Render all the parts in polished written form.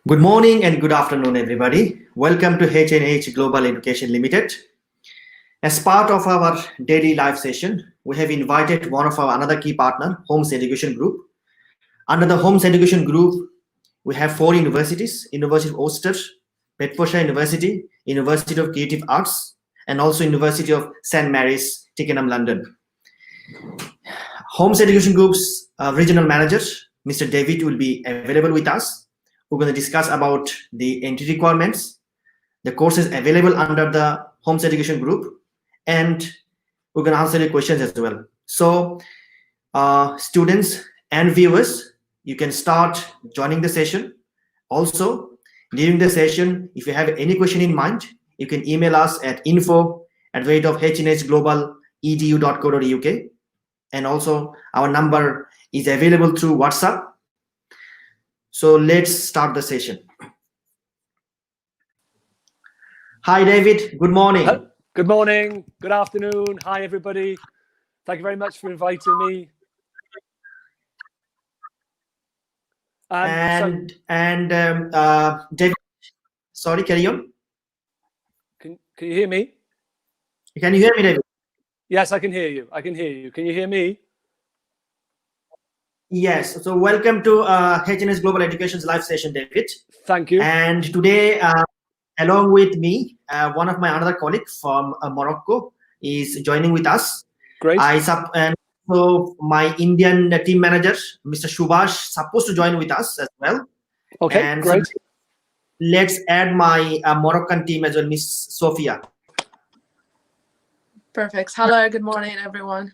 Good morning and good afternoon, everybody. Welcome to H&H Global Education Limited. As part of our daily live session, we have invited one of our another key partner, Holmes Education Group. Under the Holmes Education Group, we have 4 universities: University of Ulster, Bedfordshire University, University of Creative Arts, and also University of St. Mary's, Twickenham, London. Holmes Education Group's regional manager, Mr. David, will be available with us. We're going to discuss about the entry requirements, the courses available under the Holmes Education Group, and we're going to answer your questions as well. So students and viewers, you can start joining the session. Also, during the session, if you have any question in mind, you can email us at info@hhglobaledu.co.uk, and also our number is available through WhatsApp. So let's start the session. Hi, David. Good morning. Good morning. Good afternoon. Hi, everybody. Thank you very much for inviting me. David, sorry, carry on. Can you hear me? Can you hear me, David? Yes, I can hear you. I can hear you. Can you hear me? Yes. So welcome to H&H Global Education's live session, David. Thank you. And today, along with me, one of my other colleagues from Morocco is joining with us. Great. And so my Indian team manager, Mr. Subhash, supposed to join with us as well. Okay, and great. So let's add my Moroccan team as well, Miss Sophia. Perfect. Hello, good morning, everyone.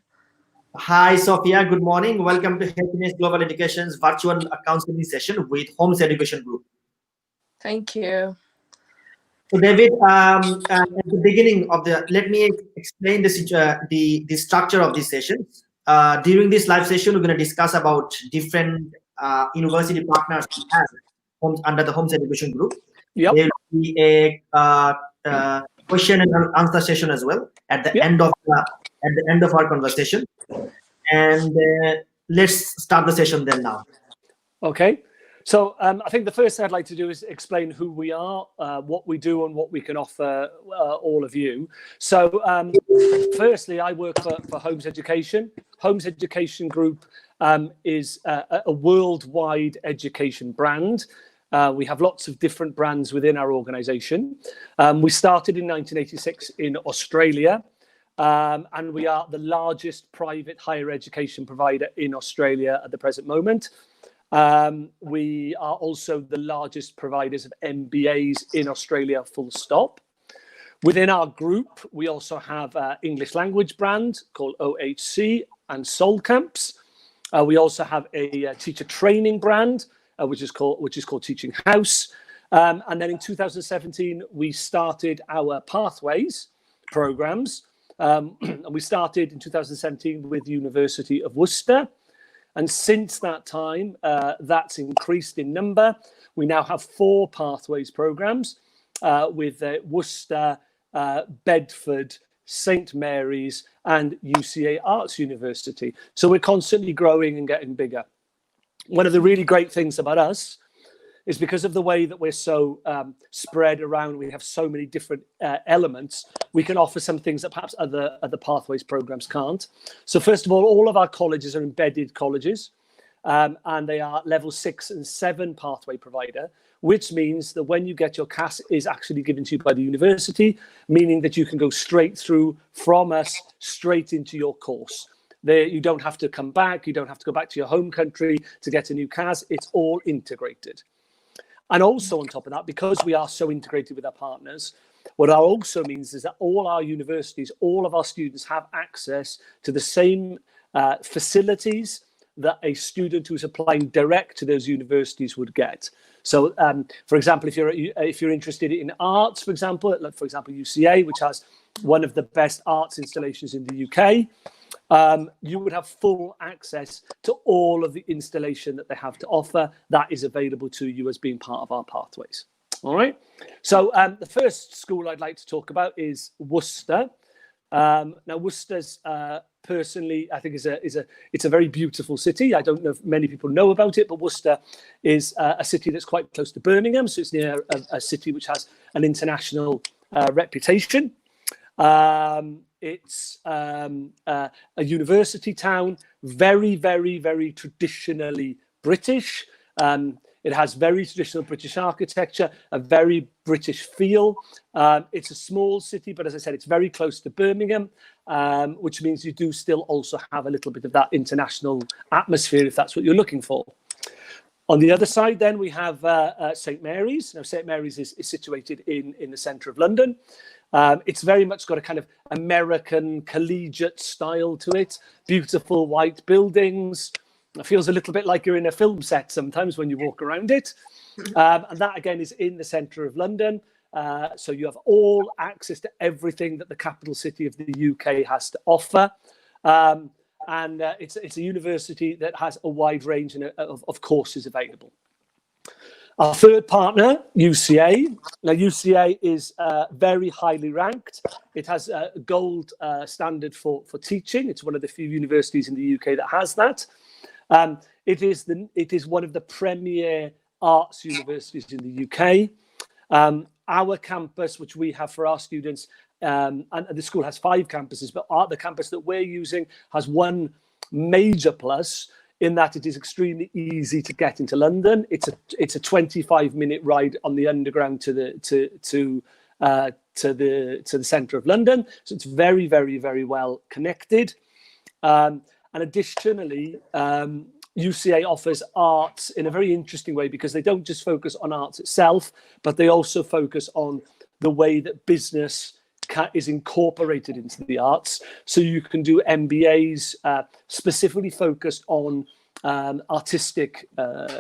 Hi, Sophia. Good morning. Welcome to H&H Global Education's virtual counseling session with Holmes Education Group. Thank you. So, David, at the beginning of let me explain the structure of this session. During this live session, we're going to discuss about different university partners we have under the Holmes Education Group. Yep. There will be a question and answer session as well at the end of our conversation. And let's start the session then now. Okay. So I think the first thing I'd like to do is explain who we are, what we do, and what we can offer all of you. So firstly, I work for Holmes Education. Holmes Education Group is a worldwide education brand. We have lots of different brands within our organization. We started in 1986 in Australia. And we are the largest private higher education provider in Australia at the present moment. We are also the largest providers of MBAs in Australia, full stop. Within our group, we also have an English language brand called OHC and Soul Camps. We also have a teacher training brand, which is called Teaching House. And then in 2017, we started our Pathways programs. And we started in 2017 with the University of Worcester. And since that time, that's increased in number. We now have 4 Pathways programs with Worcester, Bedford, St. Mary's, and UCA Arts University. So we're constantly growing and getting bigger. One of the really great things about us is because of the way that we're so spread around, we have so many different elements, we can offer some things that perhaps other Pathways programs can't. So first of all of our colleges are embedded colleges, and they are level 6 and 7 pathway provider, which means that when you get your CAS is actually given to you by the university, meaning that you can go straight through from us straight into your course. There, you don't have to come back, you don't have to go back to your home country to get a new CAS, it's all integrated. And also on top of that, because we are so integrated with our partners, what that also means is that all our universities, all of our students have access to the same facilities that a student who's applying direct to those universities would get. So, for example, if you're interested in arts, for example UCA, which has one of the best arts installations in the UK, you would have full access to all of the installation that they have to offer. That is available to you as being part of our Pathways. All right. So the first school I'd like to talk about is Worcester. Now, Worcester's personally, I think it's a very beautiful city. I don't know if many people know about it, but Worcester is a city that's quite close to Birmingham, so it's near a city which has an international reputation. It's a university town, very, very, very traditionally British. It has very traditional British architecture, a very British feel. It's a small city, but as I said, it's very close to Birmingham, which means you do still also have a little bit of that international atmosphere, if that's what you're looking for. On the other side, then, we have St. Mary's. Now, St. Mary's is situated in the centre of London. It's very much got a kind of American collegiate style to it. Beautiful white buildings. It feels a little bit like you're in a film set sometimes when you walk around it. And that, again, is in the centre of London. So you have all access to everything that the capital city of the UK has to offer. And it's a university that has a wide range of courses available. Our third partner, UCA. Now, UCA is very highly ranked. It has a gold standard for teaching. It's one of the few universities in the UK that has that. It is one of the premier arts universities in the UK. Our campus, which we have for our students, and the school has 5 campuses, but the campus that we're using has one major plus in that it is extremely easy to get into London. It's a 25-minute ride on the underground to the centre of London. So it's very, very, very well connected. And additionally, UCA offers arts in a very interesting way because they don't just focus on arts itself, but they also focus on the way that business is incorporated into the arts. So you can do MBAs specifically focused on artistic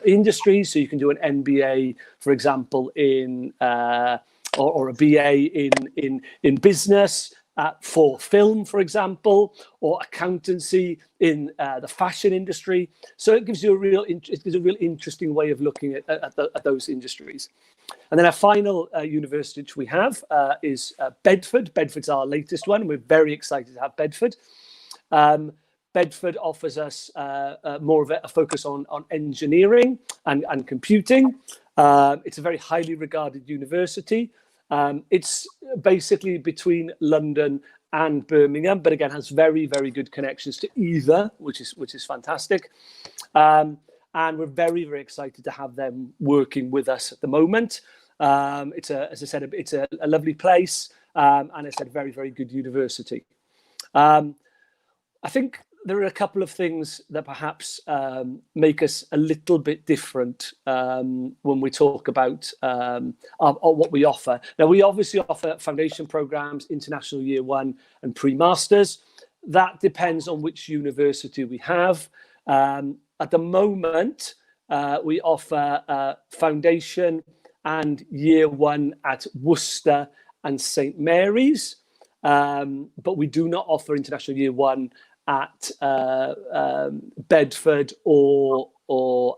industries. So you can do an MBA, for example, in or a BA in business. For film, for example, or accountancy in the fashion industry. So it gives you a real interesting way of looking at those industries. And then our final university which we have is Bedford. Bedford's our latest one. We're very excited to have Bedford. Bedford offers us more of a focus on engineering and computing. It's a very highly regarded university. It's basically between London and Birmingham, but again has very, very good connections to either, which is fantastic. And we're very, very excited to have them working with us at the moment. As I said, it's a lovely place, and it's a very, very good university. I think there are a couple of things that perhaps make us a little bit different when we talk about what we offer. Now, we obviously offer foundation programs, international year 1 and pre-masters. That depends on which university we have. At the moment, we offer foundation and year 1 at Worcester and St. Mary's, but we do not offer international year 1 at Bedford or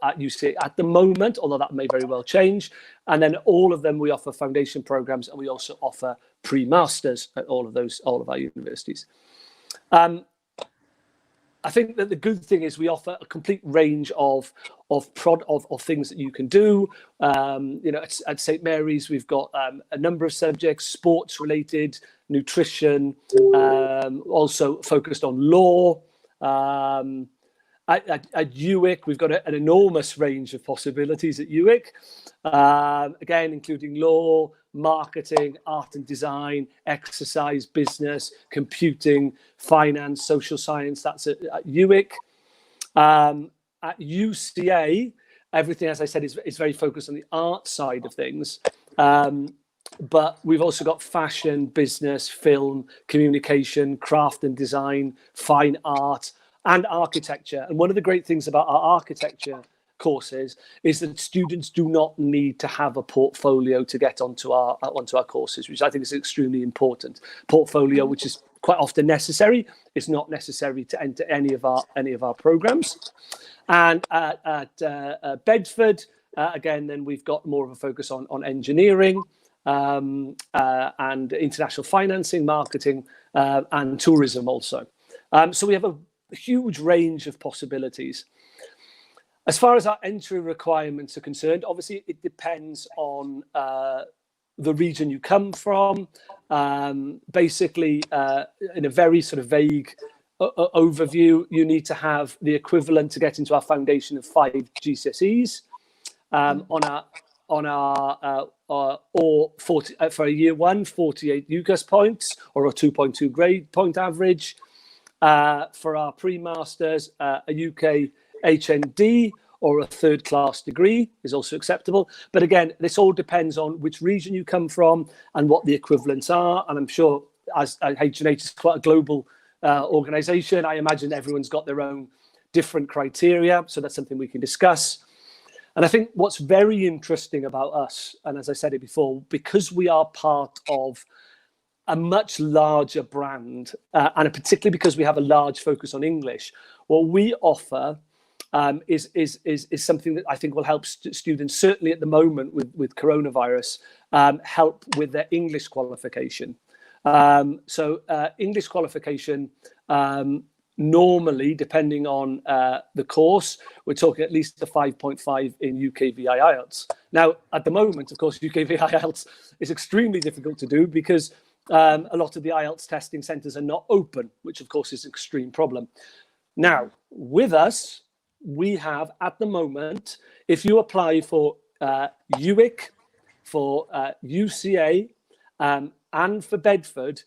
at UCA at the moment, although that may very well change. And then all of them, we offer foundation programs, and we also offer pre-masters at all of our universities. I think that the good thing is we offer a complete range of things that you can do. At St. Mary's, we've got a number of subjects, sports related, nutrition, also focused on law. At UWIC, we've got an enormous range of possibilities at UWIC, again, including law, marketing, art and design, exercise, business, computing, finance, social science. That's at UWIC. At UCA, everything, as I said, is very focused on the art side of things. But we've also got fashion, business, film, communication, craft and design, fine art, and architecture. And one of the great things about our architecture courses is that students do not need to have a portfolio to get onto our courses, which I think is extremely important. Portfolio, which is quite often necessary, is not necessary to enter any of our programs. And at Bedford, again, then we've got more of a focus on engineering and international financing, marketing, and tourism also. So we have a huge range of possibilities. As far as our entry requirements are concerned, obviously it depends on the region you come from. Basically, in a very sort of vague overview, you need to have the equivalent to get into our foundation of 5 GCSEs or 40 for a year 1, 48 UCAS points or a 2.2 grade point average. For our pre-masters, a UK H&D or a 3rd class degree is also acceptable. But again, this all depends on which region you come from and what the equivalents are. And I'm sure as H&H is quite a global organization, I imagine everyone's got their own different criteria. So that's something we can discuss. And I think what's very interesting about us, and as I said it before, because we are part of a much larger brand, and particularly because we have a large focus on English, what we offer is something that I think will help students, certainly at the moment with coronavirus, help with their English qualification. So English qualification, normally, depending on the course, we're talking at least a 5.5 in UKVI IELTS. Now, at the moment, of course, UKVI IELTS is extremely difficult to do because a lot of the IELTS testing centres are not open, which, of course, is an extreme problem. Now, with us, we have, at the moment, if you apply for UWIC, for UCA, and for Bedford,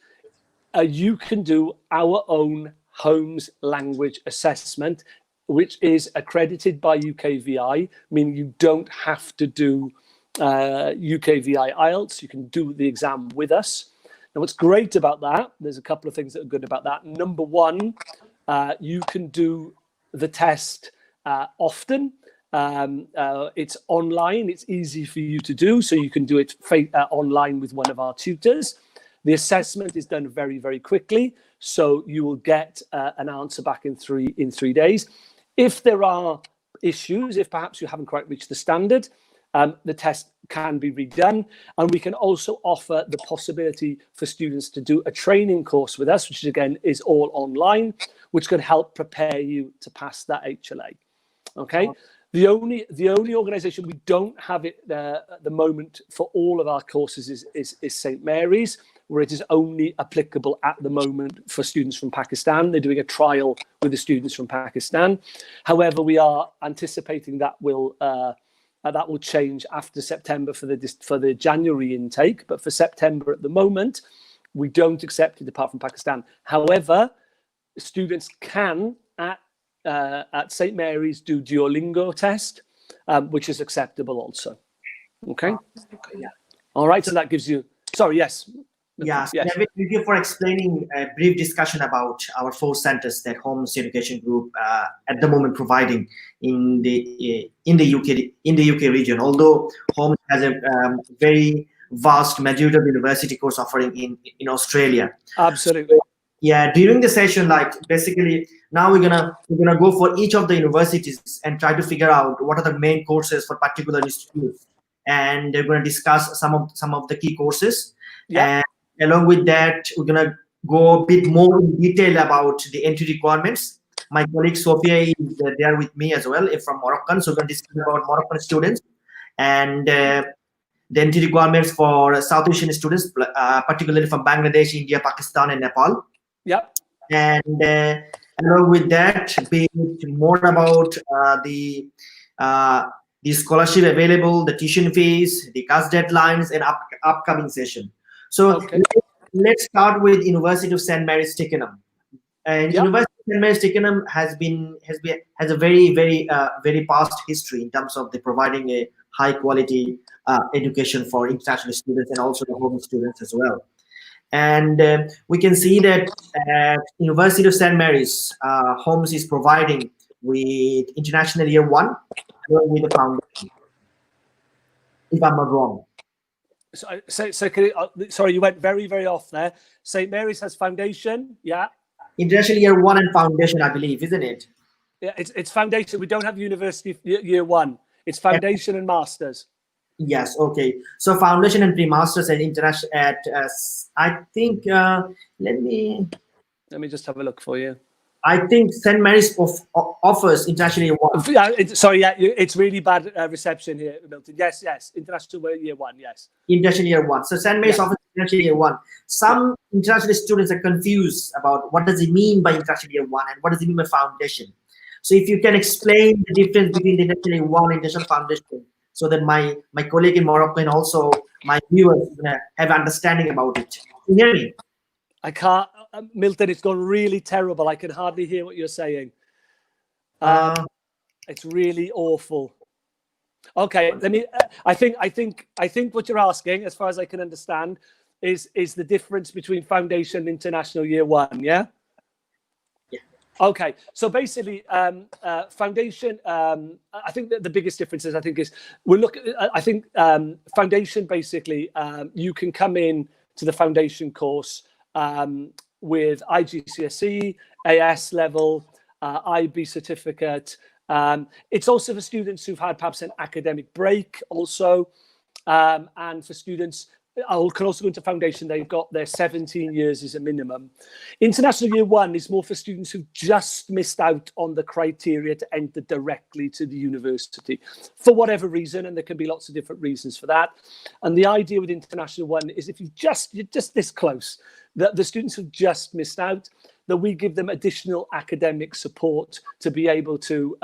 you can do our own Holmes language assessment, which is accredited by UKVI, meaning you don't have to do UKVI IELTS. You can do the exam with us. Now, what's great about that, there's a couple of things that are good about that. Number one, you can do the test often. It's online. It's easy for you to do, so you can do it online with one of our tutors. The assessment is done very, very quickly, so you will get an answer back in three days. If there are issues, if perhaps you haven't quite reached the standard, the test can be redone, and we can also offer the possibility for students to do a training course with us, which again is all online, which can help prepare you to pass that HLA. Okay. The only organisation we don't have it at the moment for all of our courses is St Mary's, where it is only applicable at the moment for students from Pakistan. They're doing a trial with the students from Pakistan. However, we are anticipating that will change after September for the January intake. But for September at the moment, we don't accept it apart from Pakistan. However, students can at St Mary's do Duolingo test, which is acceptable also. Okay. Yeah. All right. So that gives you. Sorry. Yes. Yeah. Yes. Thank you for explaining a brief discussion about our 4 centers that Holmes Education Group at the moment providing in the UK region. Although Holmes has a very vast majority of university course offering in Australia. Absolutely. So, yeah, during the session, like basically now we're gonna go for each of the universities and try to figure out what are the main courses for particular institutes, and they're gonna discuss some of the key courses. Yeah. And along with that, we're gonna go a bit more in detail about the entry requirements. My colleague Sophia is there with me as well, from Moroccan, so we're gonna discuss about Moroccan students and the entry requirements for South Asian students, particularly from Bangladesh, India, Pakistan, and Nepal. Yeah. And along with that, be more about the scholarship available, the tuition fees, the class deadlines, and upcoming session. So Okay. let's start with University of St Mary's Twickenham. And Yeah. University of St Mary's Twickenham has a very past history in terms of the providing a high quality education for international students and also the home students as well. And we can see that at University of St Mary's, Holmes is providing with International Year 1 along with the foundation, if I'm not wrong. So can sorry, you went very, very off there. St Mary's has foundation, yeah. International Year 1 and foundation, I believe, isn't it? Yeah, it's foundation. We don't have university year 1. It's foundation and masters. Yes. Okay. So foundation and pre-masters at international at I think let me just have a look for you. I think St. Mary's offers international year one. Sorry, yeah, it's really bad reception here, Milton. Yes, international year one, yes. International year one. So St. Mary's offers international year one. Some international students are confused about what does it mean by international year one and what does it mean by foundation. So if you can explain the difference between the international year one and international foundation, so that my colleague in Morocco and also my viewers have understanding about it. Can you hear me? I can't, Milton, it's gone really terrible. I can hardly hear what you're saying. It's really awful. Okay, let me, I think what you're asking, as far as I can understand, is the difference between foundation and international year one, yeah? Yeah. Okay, so basically, foundation, I think that the biggest difference is, foundation, basically, you can come in to the foundation course with IGCSE, AS level, IB certificate. It's also for students who've had perhaps an academic break also, and for students can also go into foundation. They've got their 17 years as a minimum. International year one is more for students who've just missed out on the criteria to enter directly to the university for whatever reason, and there can be lots of different reasons for that. And the idea with international one is if you're just this close, that the students who've just missed out, that we give them additional academic support to be able to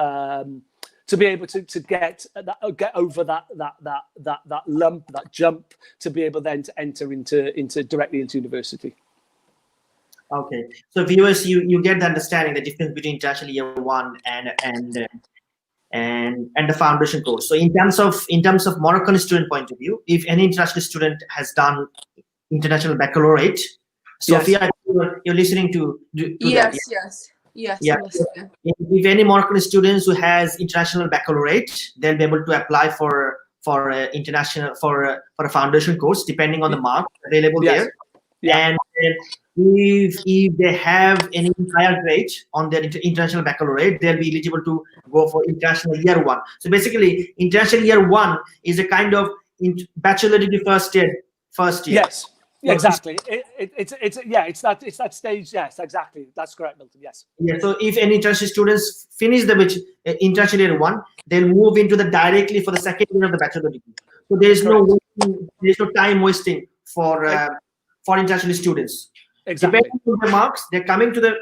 get over that lump, that jump, to be able then to enter into directly into university. Okay, so viewers, you get the understanding the difference between international year one and the foundation course. So in terms of Moroccan student point of view, if any international student has done international baccalaureate, Sophia, you're listening to yes, that, yes. Yeah. If any Moroccan students who has international baccalaureate, they'll be able to apply for international for a foundation course depending on the mark available there. Yeah. And if they have any higher grade on their international baccalaureate, they'll be eligible to go for international year one. So basically, international year one is a kind of bachelor degree first year. Yes. Exactly. It's that stage. Yes, exactly. That's correct, Milton. Yes. Yeah. So if any international students finish the international year one, they'll move into the directly for the second year of the bachelor degree. So there's no time wasting for international students. Exactly. Depending on the marks, they're coming to the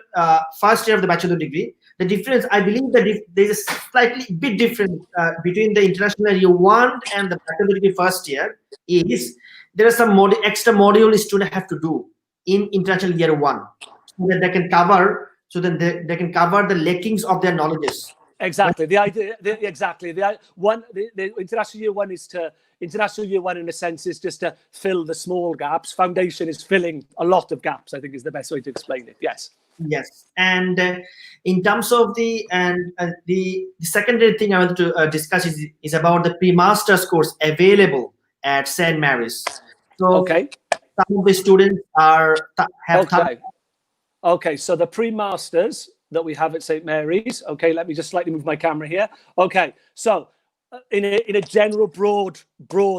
first year of the bachelor degree. The difference, I believe, that there's a slightly bit difference between the international year one and the bachelor degree first year is there are some extra modules students have to do in international year one, so that they can cover, they can cover the lackings of their knowledges. Exactly. The idea. The international year one is to international year one in a sense is just to fill the small gaps. Foundation is filling a lot of gaps, I think, is the best way to explain it. Yes. Yes, and in terms of the secondary thing I want to discuss is about the pre-masters course available at St. Mary's. So okay, some of the students Okay, so the pre-masters that we have at St. Mary's. Okay, let me just slightly move my camera here. Okay, so in a general broad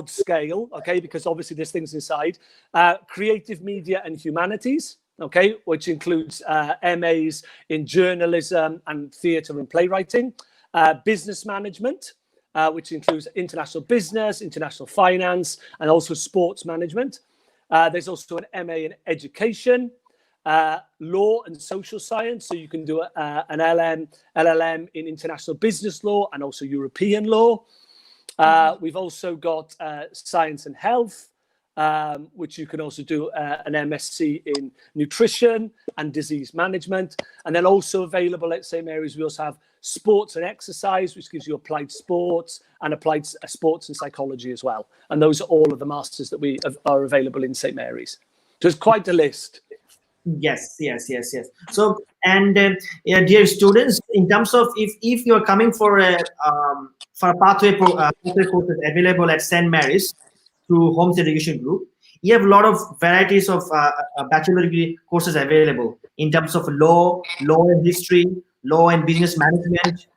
scale, okay, because obviously there's things inside, creative media and humanities, okay, which includes MAs in journalism and theatre and playwriting, business management, which includes international business, international finance, and also sports management. There's also an MA in education, law and social science, so you can do an LLM in international business law and also European law. We've also got science and health, which you can also do an MSc in nutrition and disease management. And then also available at St. Mary's, we also have sports and exercise, which gives you applied sports and applied sports and psychology as well. And those are all of the masters that are available in St. Mary's. So it's quite a list. Yes. So, and dear students, in terms of if you're coming for a pathway courses available at St. Mary's through Holmes Education Group, you have a lot of varieties of bachelor degree courses available in terms of law and history, law and business management,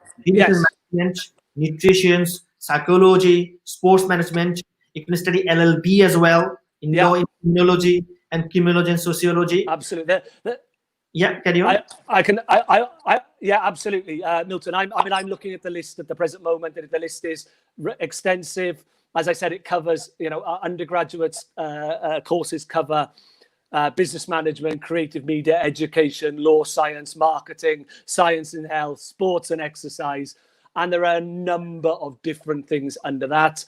nutrition, psychology, sports management. You can study LLB as well in law, in criminology and sociology. Absolutely. Yeah, carry on. Yeah, absolutely, Milton. I'm looking at the list at the present moment. The list is extensive. As I said, it covers, our undergraduate courses cover business management, creative media, education, law, science, marketing, science and health, sports and exercise. And there are a number of different things under that.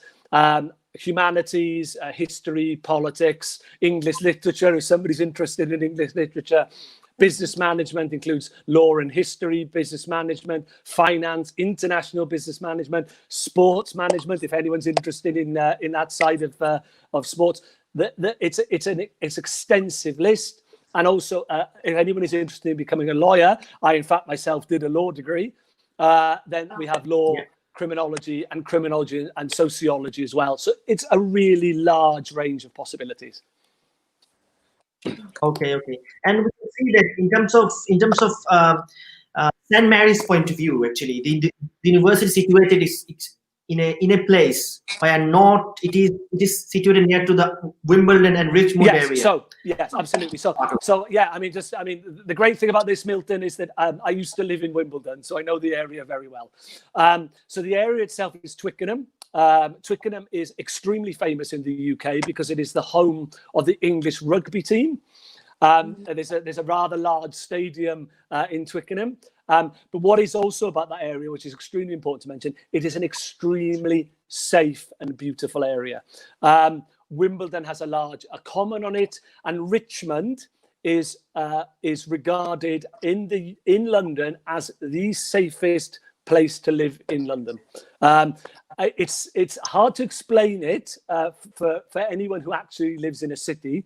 Humanities, history, politics, English literature, if somebody's interested in English literature. Business management includes law and history, business management, finance, international business management, sports management, if anyone's interested in that side of sports. It's an extensive list. And also, if anyone is interested in becoming a lawyer, I, in fact, myself did a law degree. Then we have law, criminology and sociology as well. So it's a really large range of possibilities. Okay. And we can see that in terms of St. Mary's point of view, actually, the university situated is in a place where it is situated near to the Wimbledon and Richmond area. Yes, absolutely. So yeah, the great thing about this, Milton, is that I used to live in Wimbledon, so I know the area very well. So the area itself is Twickenham. Twickenham is extremely famous in the UK because it is the home of the English rugby team. There's a rather large stadium in Twickenham. But what is also about that area, which is extremely important to mention, it is an extremely safe and beautiful area. Wimbledon has a common on it, and Richmond is regarded in London as the safest place to live in London. It's hard to explain it for anyone who actually lives in a city,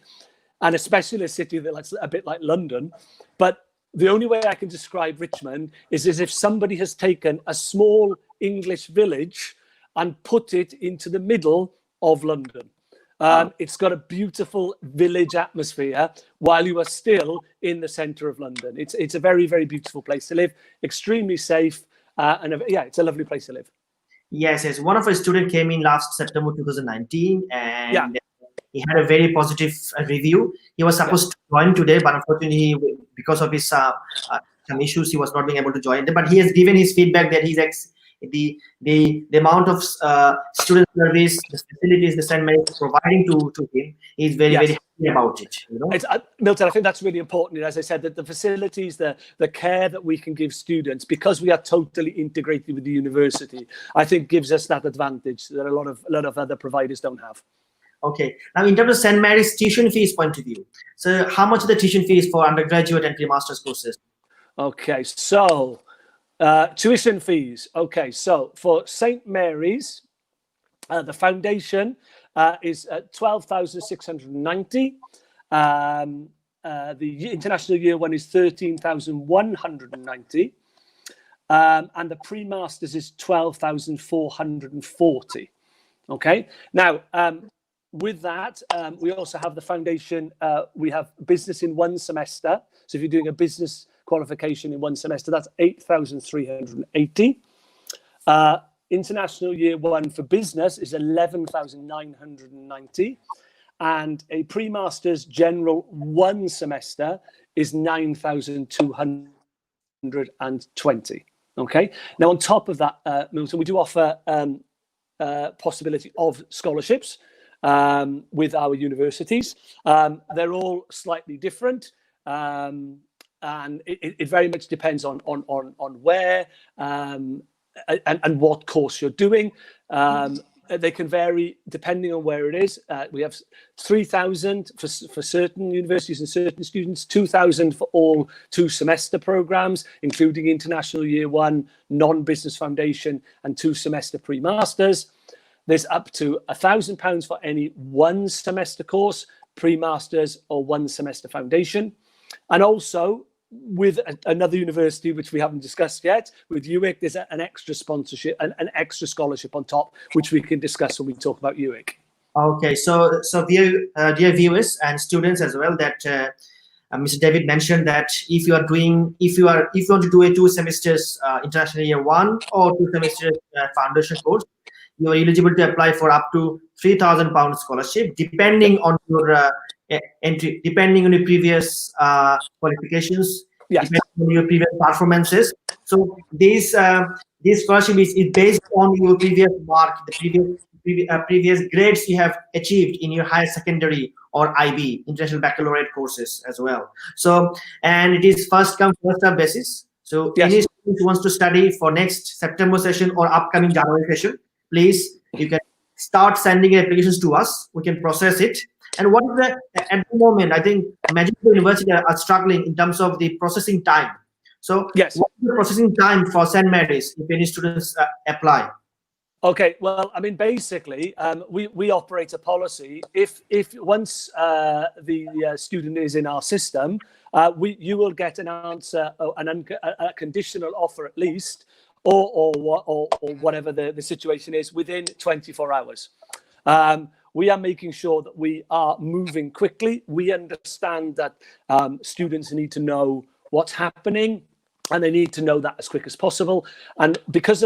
and especially a city that's a bit like London. But the only way I can describe Richmond is as if somebody has taken a small English village and put it into the middle of London. It's got a beautiful village atmosphere while you are still in the centre of London. It's a very, very beautiful place to live, extremely safe, it's a lovely place to live. Yes. One of our students came in last September 2019, and he had a very positive review. He was supposed to join today, but unfortunately, because of his some issues, he was not being able to join. But he has given his feedback that the amount of student service, the facilities the St. Mary's is providing to him, he's very happy about it. Milton, I think that's really important. As I said, that the facilities, the care that we can give students, because we are totally integrated with the university, I think gives us that advantage that a lot of other providers don't have. Okay. Now, in terms of St. Mary's tuition fees point of view, so how much is the tuition fees for undergraduate and pre-master's courses? Okay, so tuition fees. Okay, so for St. Mary's, the foundation is 12,690. The international year one is 13,190. And the pre-masters is 12,440. Okay, now with that, we also have the foundation. We have business in one semester. So if you're doing a business qualification in one semester, that's 8,380. International year one for business is 11,990. And a pre-master's general one semester is 9,220. Okay. Now, on top of that, Milton, we do offer possibility of scholarships with our universities. They're all slightly different, and it very much depends on where and what course you're doing. They can vary depending on where it is. We have 3,000 for certain universities and certain students, 2,000 for all 2-semester programs, including international year one, non-business foundation, and 2-semester pre-masters. There's up to £1,000 for any 1-semester course, pre-masters or 1-semester foundation. And also with another university, which we haven't discussed yet, with UWIC, there's an extra sponsorship, an extra scholarship on top, which we can discuss when we talk about UWIC. Okay, so dear viewers and students as well, that Mr. David mentioned that if you want to do a 2 semesters international year one or 2 semesters foundation course, you are eligible to apply for up to £3,000 scholarship, depending on your entry depending on your previous qualifications, Yes. depending on your previous performances. So this scholarship is based on your previous mark, the previous grades you have achieved in your higher secondary or IB, International Baccalaureate courses as well. So, and it is first come, first served basis. So Yes. any student who wants to study for next September session or upcoming January session, please, you can start sending applications to us. We can process it. And what is at the moment, I think majority of universities are struggling in terms of the processing time. So Yes. what is the processing time for St. Mary's if any students apply? Okay, well, I mean, basically, we operate a policy. If once the student is in our system, you will get an answer, a conditional offer at least, or whatever the situation is within 24 hours. We are making sure that we are moving quickly. We understand that students need to know what's happening, and they need to know that as quick as possible. And because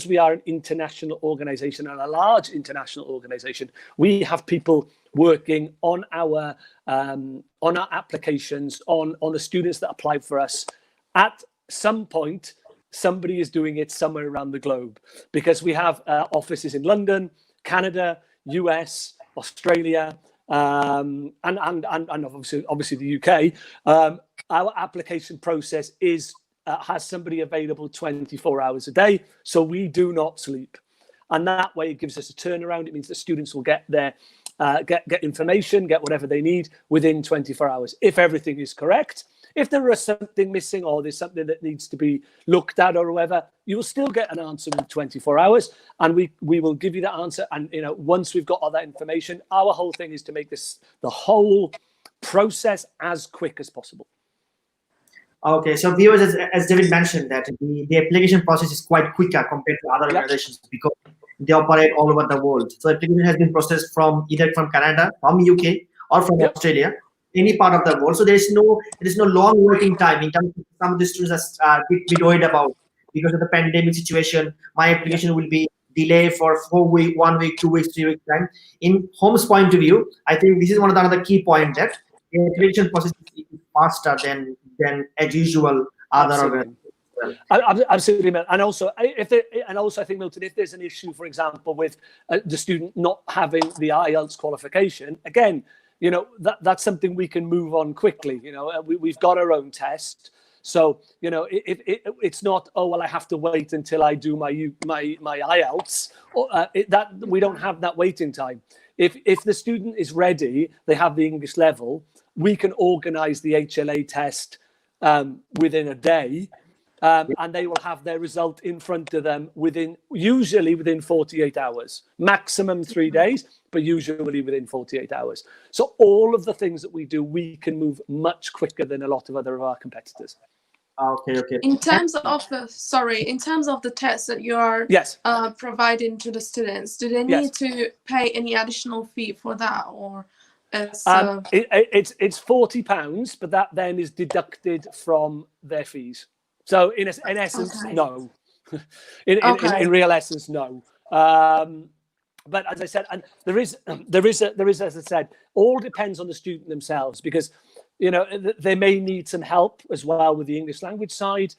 we are an international organization and a large international organization, we have people working on our applications, on the students that applied for us. At some point, somebody is doing it somewhere around the globe, because we have offices in London, Canada, US, Australia, and obviously the UK. Our application process has somebody available 24 hours a day, so we do not sleep, and that way it gives us a turnaround. It means that students will get their get information, get whatever they need within 24 hours. If everything is correct, if there is something missing or there's something that needs to be looked at or whatever, you will still get an answer in 24 hours, and we will give you that answer. And once we've got all that information, our whole thing is to make the whole process as quick as possible. Okay, so viewers, as David mentioned, that the application process is quite quicker compared to other organizations because they operate all over the world. So application has been processed either from Canada, from UK, or from Australia, any part of the world. So there is no long waiting time. In terms of some of the students are a bit worried about, because of the pandemic situation, my application will be delayed for 4 weeks, 1 week, 2 weeks, 3 weeks time. In Holmes' point of view, I think this is one of the other key points, that the application process is faster than as usual other organizations. Absolutely, and also I think, Milton, if there's an issue, for example, with the student not having the Ielts qualification, again, that's something we can move on quickly. We've got our own test, so it's not, oh well, I have to wait until I do my Ielts. That we don't have that waiting time. If the student is ready, they have the English level, we can organise the HLA test within a day. And they will have their result in front of them usually within 48 hours, maximum 3 days, but usually within 48 hours. So all of the things that we do, we can move much quicker than a lot of our competitors. Okay. In terms of the tests that you are providing to the students, do they need to pay any additional fee for that, or? It's £40, but that then is deducted from their fees. So in essence, no. In real essence, no. But as I said, and there is, as I said, all depends on the student themselves, because they may need some help as well with the English language side.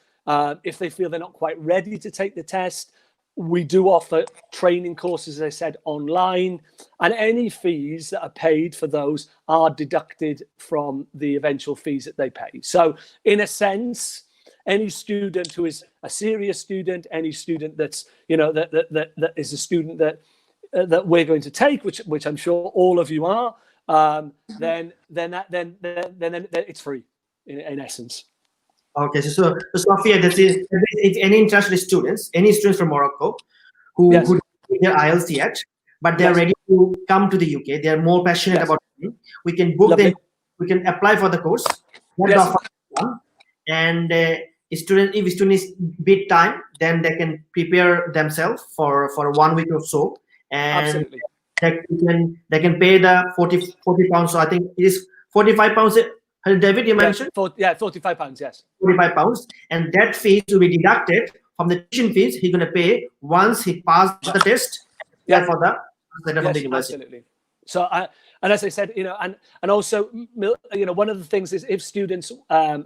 If they feel they're not quite ready to take the test, we do offer training courses, as I said, online, and any fees that are paid for those are deducted from the eventual fees that they pay. So in a sense, any student who is a serious student, any student that's that is a student that we're going to take, which I'm sure all of you are, then it's free in essence. Okay, so Sophia, if any international students, any students from Morocco who do their IELTS yet, but they're ready to come to the UK, they're more passionate about it, we can book them, we can apply for the course, and if student is bit time, then they can prepare themselves for 1 week or so, and they can pay the 40 pounds. So I think it is 45 pounds. David, you mentioned? £45, yes. £45, and that fee will be deducted from the tuition fees he's going to pay once he passed the test for the university. Absolutely. So and as I said, and also, one of the things is if students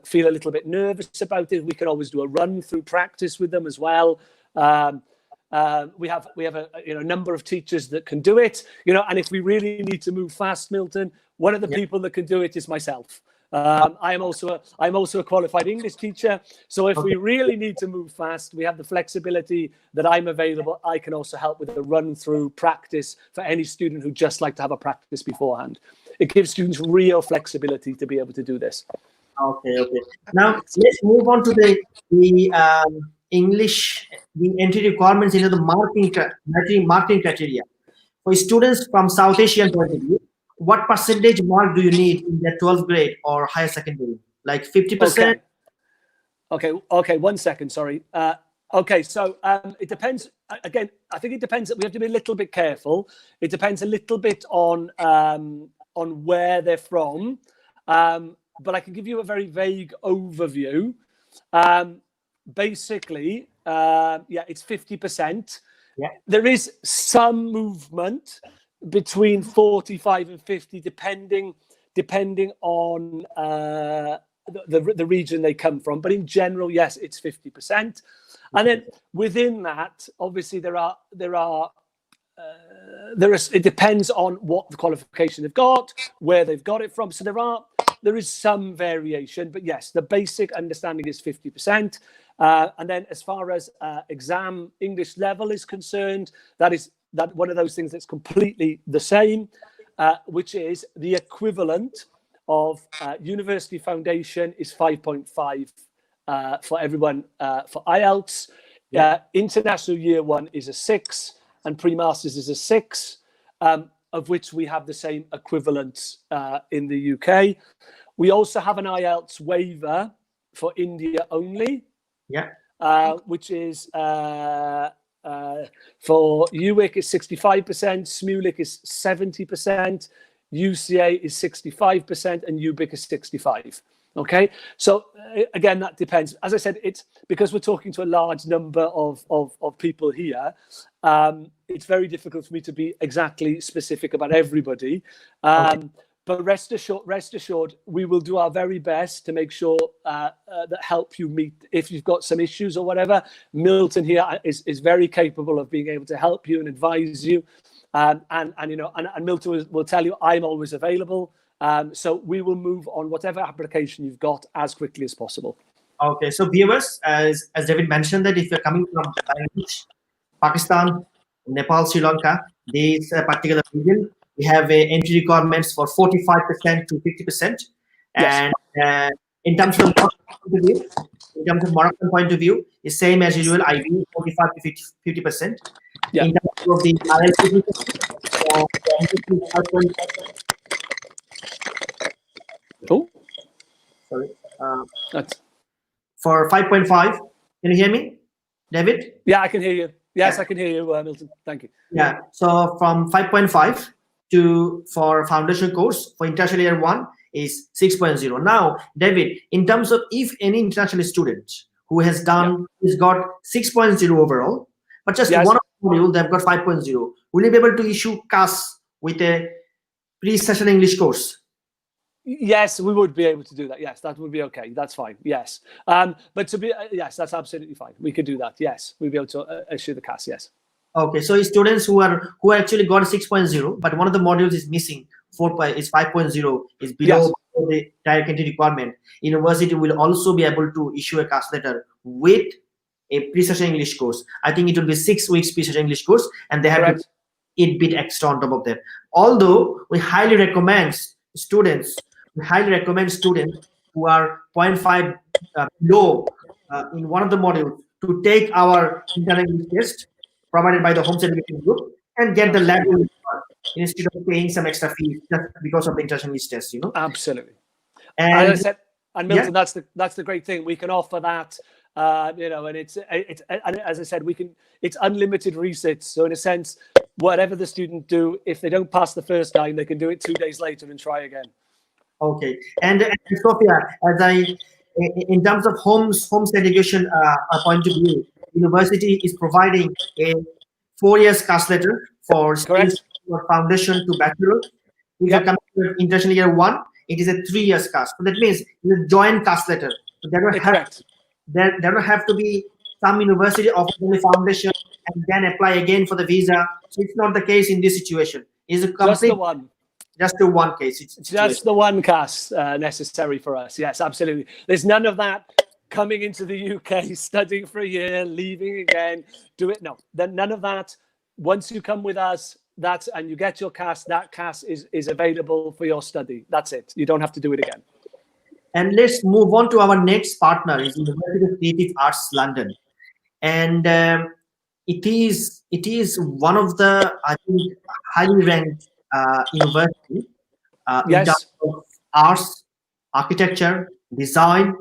feel a little bit nervous about it, we can always do a run through practice with them as well. We have a number of teachers that can do it, and if we really need to move fast, Milton, one of the people that can do it is myself. I'm also a qualified English teacher, so if we really need to move fast, we have the flexibility that I'm available. I can also help with a run through practice for any student who just like to have a practice beforehand. It gives students real flexibility to be able to do this. Okay. Now let's move on to the English, the entry requirements into the marking criteria for students from South Asian point of view. What percentage mark do you need in the 12th grade or higher secondary? Like 50%? Okay. 1 second. Sorry. Okay. So it depends. Again, I think it depends. We have to be a little bit careful. It depends a little bit on where they're from. But I can give you a very vague overview. Basically, it's 50%. Yeah. There is some movement between 45 and 50, depending on the region they come from. But in general, yes, it's 50%. And then within that, obviously, it depends on what the qualification they've got, where they've got it from. So there is some variation, but yes, the basic understanding is 50%. And then as far as exam English level is concerned, that one of those things that's completely the same, which is the equivalent of University Foundation is 5.5 for everyone for IELTS. International Year 1 is a 6, and Pre-Masters is a 6, of which we have the same equivalents in the UK. We also have an Ielts Waiver for India only, which is for UWIC is 65%, SMULIC is 70%, UCA is 65%, and UBIC is 65%. Okay, so again, that depends. As I said, it's because we're talking to a large number of people here. It's very difficult for me to be exactly specific about everybody. But rest assured, we will do our very best to make sure that help you meet if you've got some issues or whatever. Milton here is very capable of being able to help you and advise you. And Milton will tell you I'm always available. So we will move on whatever application you've got as quickly as possible. Okay, so viewers, as David mentioned, that if you're coming from Bangladesh, Pakistan, Nepal, Sri Lanka, these particular region, we have entry requirements for 45% to 50%. Yes. And in terms of Moroccan point of view, the same as usual, IB 45 to 50%. Yeah. In terms of the IELTS, sorry. For 5.5, can you hear me, David? Yeah, I can hear you. Yes, I can hear you, Milton. Thank you. Yeah. So from 5.5 for foundation course for international year 1 is 6.0. Now, David, in terms of if any international student who has done is got 6.0 overall, but just one module they've got 5.0, will you be able to issue CAS with a pre-session English course? Yes, we would be able to do that. Yes, that would be okay. That's fine. Yes, but yes, that's absolutely fine. We could do that. Yes, we'd be able to issue the CAS. Yes. Okay, so students who actually got 6.0, but one of the modules is missing, 5.0 is below the direct entry requirement. University will also be able to issue a CAS letter with a pre-session English course. I think it will be 6 weeks pre-session English course, and they have to 8 bit extra on top of that. Although we highly recommend students who are 0.5 below in one of the modules to take our internal English test provided by the Holmes Education Group and get the level instead of paying some extra fees just because of the international English test. Absolutely. And as I said, and Milton, that's the great thing. We can offer that. And it's as I said, it's unlimited resits. So in a sense, whatever the student do, if they don't pass the first time, they can do it 2 days later and try again. Okay, and Sophia, in terms of Holmes Education point of view, university is providing a 4 years CAS letter for students your foundation to bachelor. If you're coming to international year 1, it is a 3 years cast. So that means it's a joint cast letter. So there will have to be some university offering the foundation and then apply again for the visa. So it's not the case in this situation. It's a complete, just the one case. It's just the one cast necessary for us. Yes, absolutely. There's none of that coming into the UK, studying for a year, leaving again, do it. No, then none of that. Once you come with us, and you get your cast, that cast is available for your study. That's it. You don't have to do it again. And let's move on to our next partner, is University of Creative Arts London. And it is one of the, I think, highly ranked university in terms of arts, architecture, design.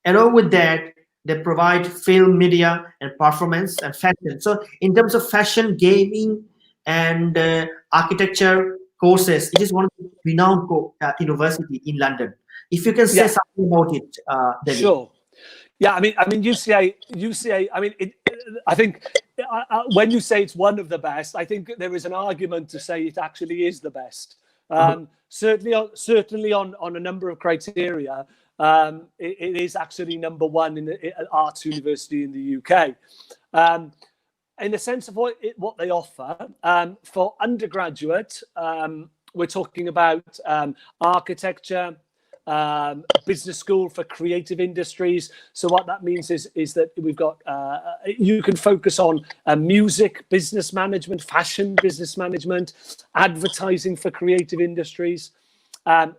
Along with that, they provide film, media, and performance and fashion. So in terms of fashion, gaming, and architecture courses, it is one of the renowned university in London. If you can say something about it, David. Sure. Yeah, I mean, UCA. I mean, I think when you say it's one of the best, I think there is an argument to say it actually is the best. Certainly on a number of criteria, it is actually number one in the arts university in the UK. In the sense of what they offer for undergraduate, we're talking about architecture, business school for creative industries. So what that means is that we've got you can focus on music, business management, fashion, business management, advertising for creative industries,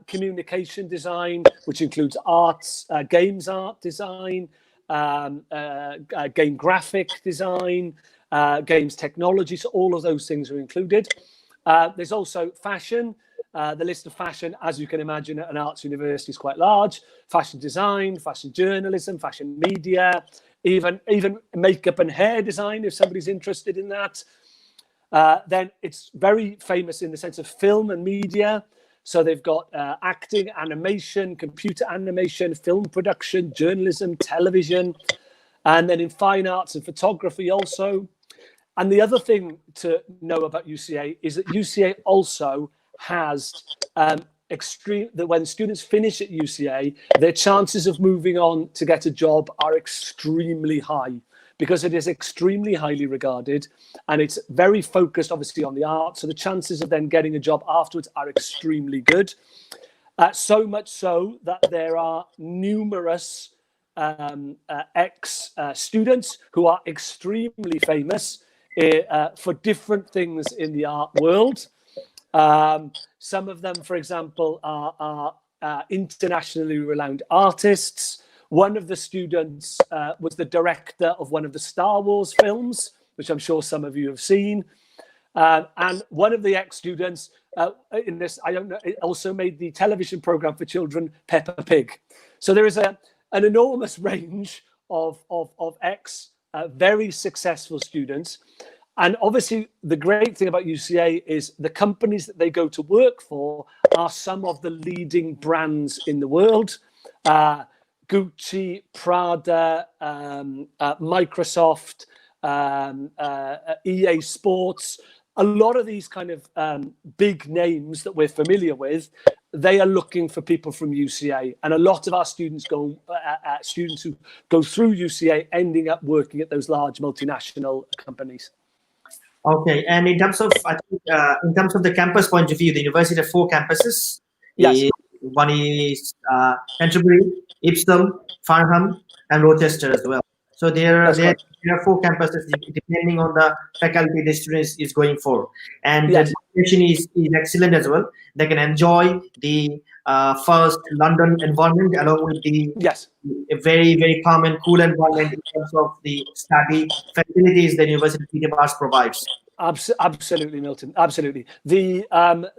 communication design, which includes arts, games art design, game graphic design, games technology. So all of those things are included. There's also fashion. The list of fashion, as you can imagine, at an arts university is quite large. Fashion design, fashion journalism, fashion media, even makeup and hair design, if somebody's interested in that. Then it's very famous in the sense of film and media. So they've got acting, animation, computer animation, film production, journalism, television, and then in fine arts and photography also. And the other thing to know about UCA is that UCA also has that when students finish at UCA, their chances of moving on to get a job are extremely high, because it is extremely highly regarded and it's very focused obviously on the arts. So the chances of then getting a job afterwards are extremely good. So much so that there are numerous ex-students who are extremely famous for different things in the art world. Some of them, for example, are internationally renowned artists. One of the students was the director of one of the Star Wars films, which I'm sure some of you have seen. And one of the ex-students in this, I don't know, it also made the television program for children, Peppa Pig. So there is an enormous range of very successful students. And obviously, the great thing about UCA is the companies that they go to work for are some of the leading brands in the world. Gucci, Prada, Microsoft, EA Sports, a lot of these kind of big names that we're familiar with, they are looking for people from UCA. And a lot of our students students who go through UCA ending up working at those large multinational companies. Okay, and in terms of the campus point of view, the university has 4 campuses. Yes. One is Canterbury, Ipswich, Farnham, and Rochester as well. So there are 4 campuses depending on the faculty the student is going for, and the education is excellent as well. They can enjoy the first London environment along with the a very, very calm and cool environment in terms of the study facilities the University of Creative Arts provides. Absolutely, Milton. Absolutely. The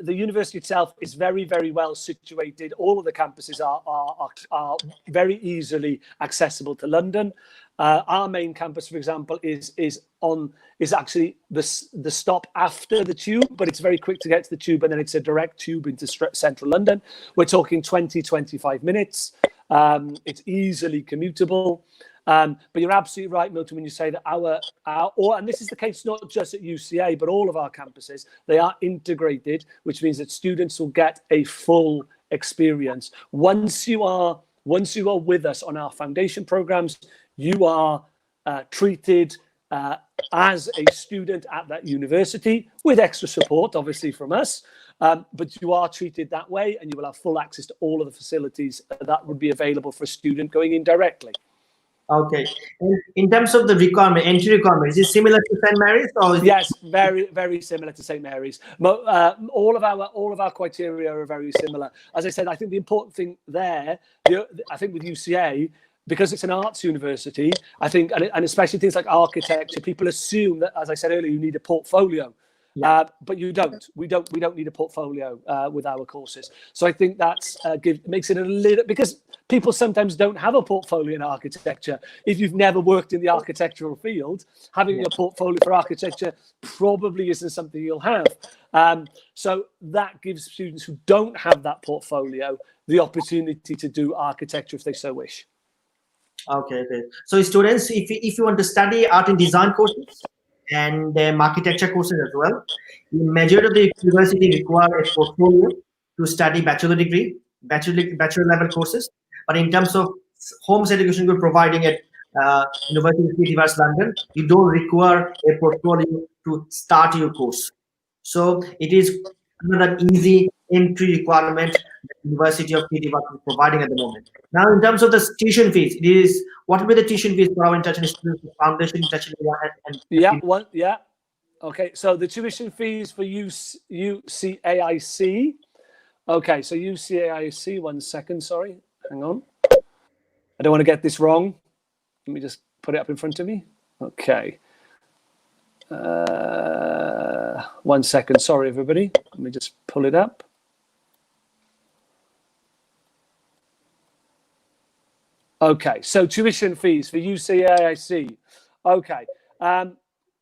university itself is very, very well situated. All of the campuses are very easily accessible to London. Our main campus, for example, is actually the stop after the tube, but it's very quick to get to the tube, and then it's a direct tube into central London. We're talking 20-25 minutes. It's easily commutable. But you're absolutely right, Milton, when you say that and this is the case not just at UCA, but all of our campuses, they are integrated, which means that students will get a full experience. Once you are with us on our foundation programs, you are treated as a student at that university with extra support, obviously, from us. But you are treated that way, and you will have full access to all of the facilities that would be available for a student going in directly. Okay. And in terms of the entry requirement, is it similar to St. Mary's? Or yes, very, very similar to St. Mary's. All of our criteria are very similar. As I said, I think the important thing there, I think with UCA, because it's an arts university, I think, and especially things like architecture, people assume that, as I said earlier, you need a portfolio. Yeah. But you don't. We don't need a portfolio with our courses. So I think that's makes it a little, because people sometimes don't have a portfolio in architecture. If you've never worked in the architectural field, having a portfolio for architecture probably isn't something you'll have. So that gives students who don't have that portfolio the opportunity to do architecture if they so wish. Okay. So students, if you want to study art and design courses and architecture courses as well, the majority of the university require a portfolio to study bachelor level courses. But in terms of Holmes Education Group providing at University of H&H London, you don't require a portfolio to start your course. So it is another easy entry requirement that the University of H&H is providing at the moment. Now, in terms of the tuition fees, what will be the tuition fees for our international students, foundation, international, and okay, so the tuition fees for UCAIC. Okay, so UCAIC, 1 second, sorry, hang on. I don't want to get this wrong. Let me just put it up in front of me. Okay. 1 second, sorry, everybody. Let me just pull it up. Okay, so tuition fees for UCAIC. Okay,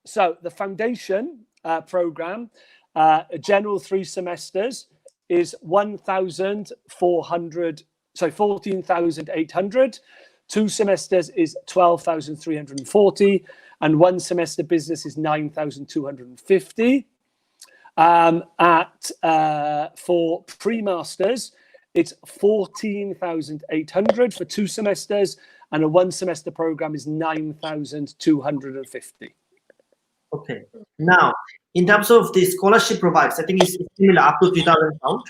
so the foundation program, a general 3 semesters, is 14,800. 2 semesters is 12,340, and 1 semester business is 9,250. For pre-masters, it's 14,800 for 2 semesters, and a 1 semester program is 9,250. Okay. Now, in terms of the scholarship provides, I think it's similar, up to £3,000.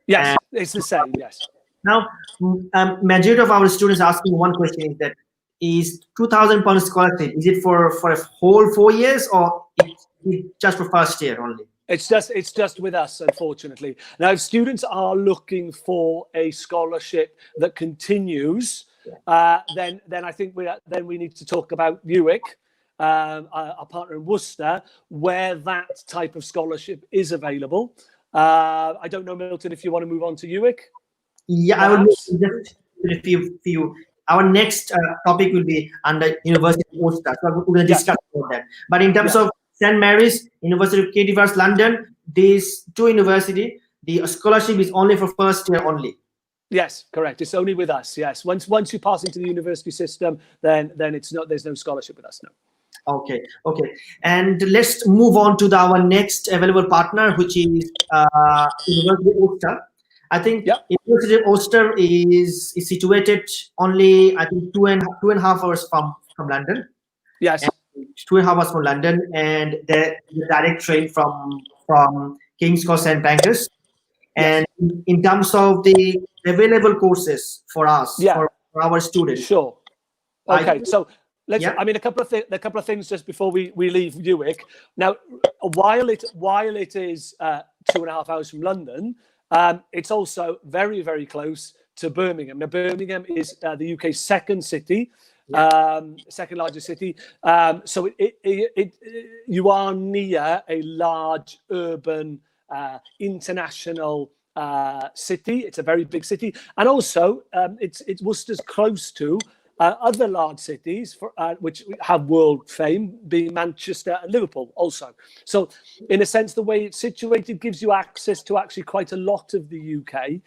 Yes, it's the same. Yes. Now, majority of our students asking one question is that, is £2,000 scholarship, is it for a whole 4 years, or it's just for first year only? It's just with us, unfortunately. Now, if students are looking for a scholarship that continues, then I think we need to talk about UWIC, our partner in Worcester, where that type of scholarship is available. I don't know, Milton, if you want to move on to UWIC. Yeah, I will just a few. Our next topic will be under University of Worcester, so we're going to discuss about that. But in terms of St. Mary's, University of H&H London, these 2 universities, the scholarship is only for first year only. Yes, correct. It's only with us. Yes, once you pass into the university system, then it's not. There's no scholarship with us. No. Okay. And let's move on to our next available partner, which is University of Worcester. I think University of Worcester is situated only, I think, two and a half hours from London. Yes. And 2.5 hours from London, and the direct train from King's Cross and Pancras. And in terms of the available courses for us, for our students. Sure. Okay, so let's. I mean, a couple of things just before we leave UWIC. Now, while it is 2.5 hours from London, it's also very, very close to Birmingham. Now, Birmingham is the UK's second largest city. So you are near a large urban international city. It's a very big city, and also it's Worcester's close to Other large cities which have world fame being Manchester and Liverpool also. So in a sense, the way it's situated gives you access to actually quite a lot of the UK,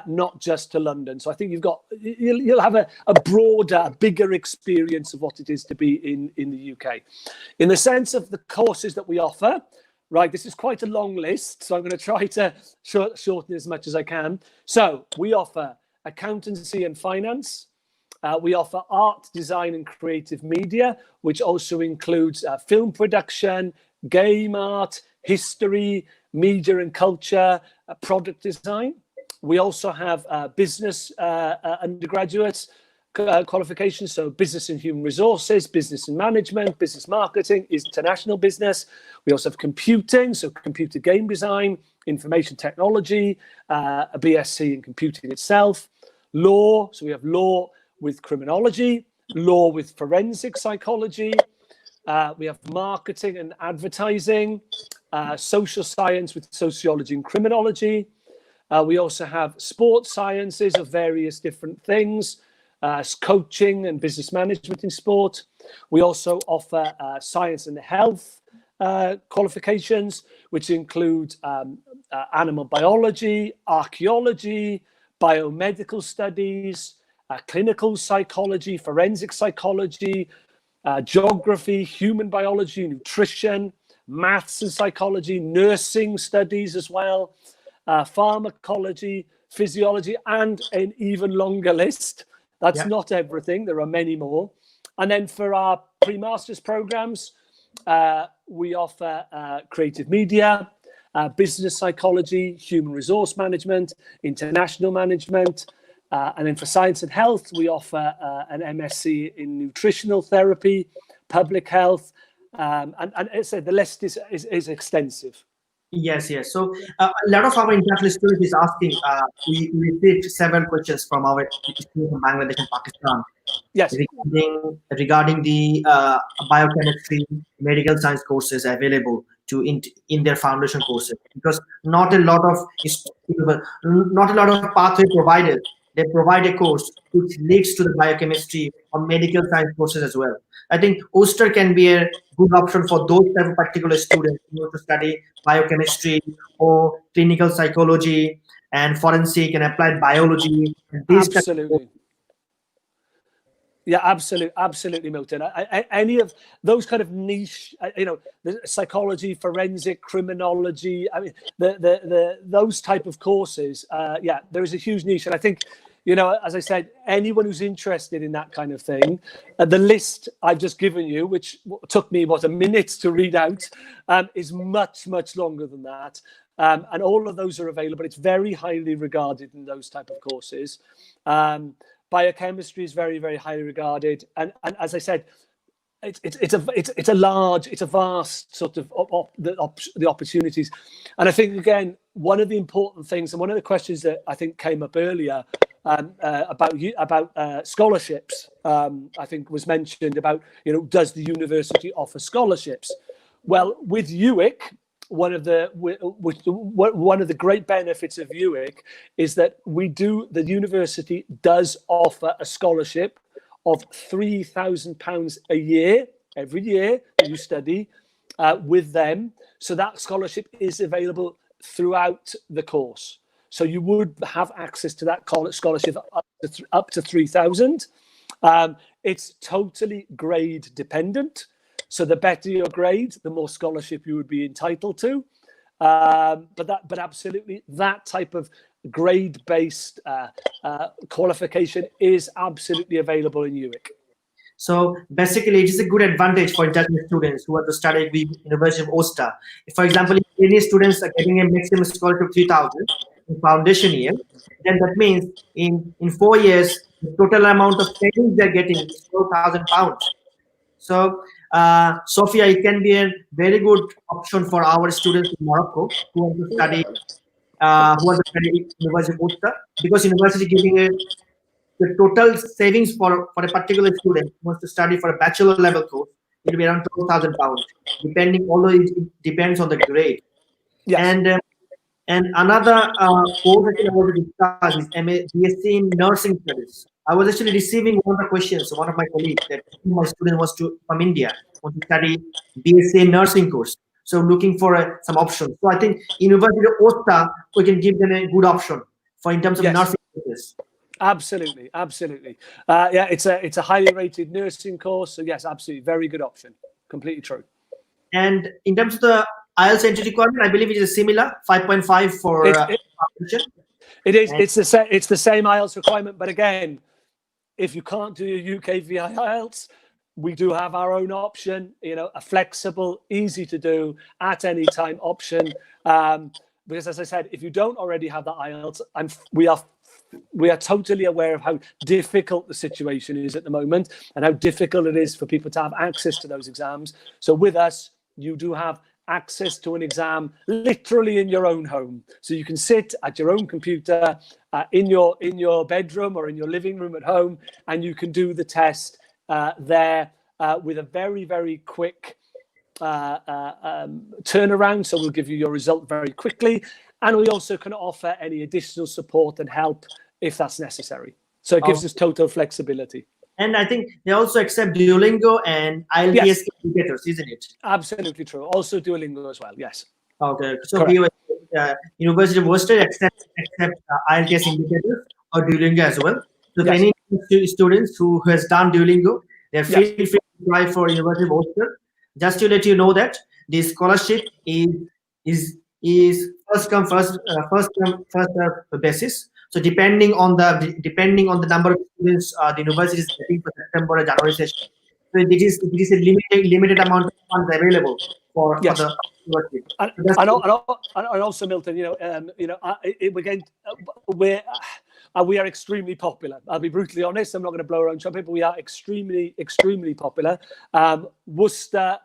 not just to London. So I think you'll have a broader, bigger experience of what it is to be in the UK. In the sense of the courses that we offer, right, this is quite a long list, so I'm going to try to shorten as much as I can. So we offer accountancy and finance. We offer art, design and creative media, which also includes film production, game art, history, media and culture, product design. We also have business undergraduates qualifications, so business and human resources, business and management, business marketing, international business. We also have computing, so computer game design, information technology, a BSc in computing itself, law, so we have law with criminology, law with forensic psychology. We have marketing and advertising, social science with sociology and criminology. We also have sports sciences of various different things, coaching and business management in sport. We also offer science and health qualifications, which include animal biology, archaeology, biomedical studies, clinical psychology, forensic psychology, geography, human biology, nutrition, maths and psychology, nursing studies as well, pharmacology, physiology, and an even longer list. That's not everything. There are many more. And then for our pre-masters programs, we offer creative media, business psychology, human resource management, international management. And then for science and health, we offer an MSc in nutritional therapy, public health. And as I said, the list is extensive. Yes. So a lot of our international students is asking, we received several questions from our students from Bangladesh and Pakistan. Yes. Regarding the biochemistry, medical science courses available in their foundation courses, because not a lot of pathway providers. They provide a course which leads to the biochemistry or medical science courses as well. I think Ulster can be a good option for those type of particular students who want to study biochemistry or clinical psychology and forensic and applied biology. Absolutely. Yeah, absolutely, Milton. Any of those kind of niche, the psychology, forensic, criminology. I mean, those type of courses. There is a huge niche, and I think, as I said, anyone who's interested in that kind of thing, the list I've just given you, which took me a minute to read out, is much longer than that. And all of those are available. It's very highly regarded in those type of courses. Biochemistry is very highly regarded, and as I said, it's a vast sort of the opportunities. And I think, again, one of the important things, and one of the questions that I think came up earlier about scholarships, I think was mentioned about, does the university offer scholarships? Well, with UWIC, one of the great benefits of UWIC is that the university does offer a scholarship of £3,000 a year, every year that you study with them. So that scholarship is available throughout the course. So you would have access to that scholarship up to 3,000. It's totally grade dependent. So the better your grade, the more scholarship you would be entitled to. But absolutely, that type of grade-based qualification is absolutely available in UWIC. So basically, it is a good advantage for international students who want to study at the University of Ulster. If, for example, if any students are getting a maximum scholarship of 3,000 in foundation year, then that means in 4 years, the total amount of savings they're getting is £4,000. So, Sophia, it can be a very good option for our students in Morocco who want to study University of Ulster, because university giving the total savings for a particular student who wants to study for a bachelor level course, it will be around £12,000, although it depends on the grade. Yes. And another course that I want to discuss is BSc in Nursing Studies. I was actually receiving one of the questions. One of my colleagues, that my student was from India, want to study BSc nursing course. So looking for some options. So I think University of Osta, we can give them a good option for in terms of nursing courses. Absolutely, absolutely. Yeah, it's a highly rated nursing course. So yes, absolutely, very good option. Completely true. And in terms of the IELTS entry requirement, I believe it is similar, 5.5 for. It is. It's the same IELTS requirement, but again, if you can't do your UK via IELTS, we do have our own option. You know, a flexible, easy to do at any time option. Because as I said, if you don't already have the IELTS, we are totally aware of how difficult the situation is at the moment and how difficult it is for people to have access to those exams. So with us, you do have access to an exam literally in your own home. So you can sit at your own computer in your bedroom or in your living room at home, and you can do the test there with a very, very quick turnaround. So we'll give you your result very quickly. And we also can offer any additional support and help if that's necessary. So it gives us total flexibility. And I think they also accept Duolingo and IELTS indicators, isn't it? Absolutely true. Also Duolingo as well, yes. Okay. So University of Worcester accept IELTS indicators or Duolingo as well. So any students who has done Duolingo, they're feel free to apply for University of Worcester. Just to let you know that the scholarship is first come first basis. So depending on the number of students the university is getting for September or January session, so it is a limited amount of funds available for the university. And also, Milton, we are extremely popular. I'll be brutally honest. I'm not going to blow our own trumpet, but we are extremely, extremely popular. Worcester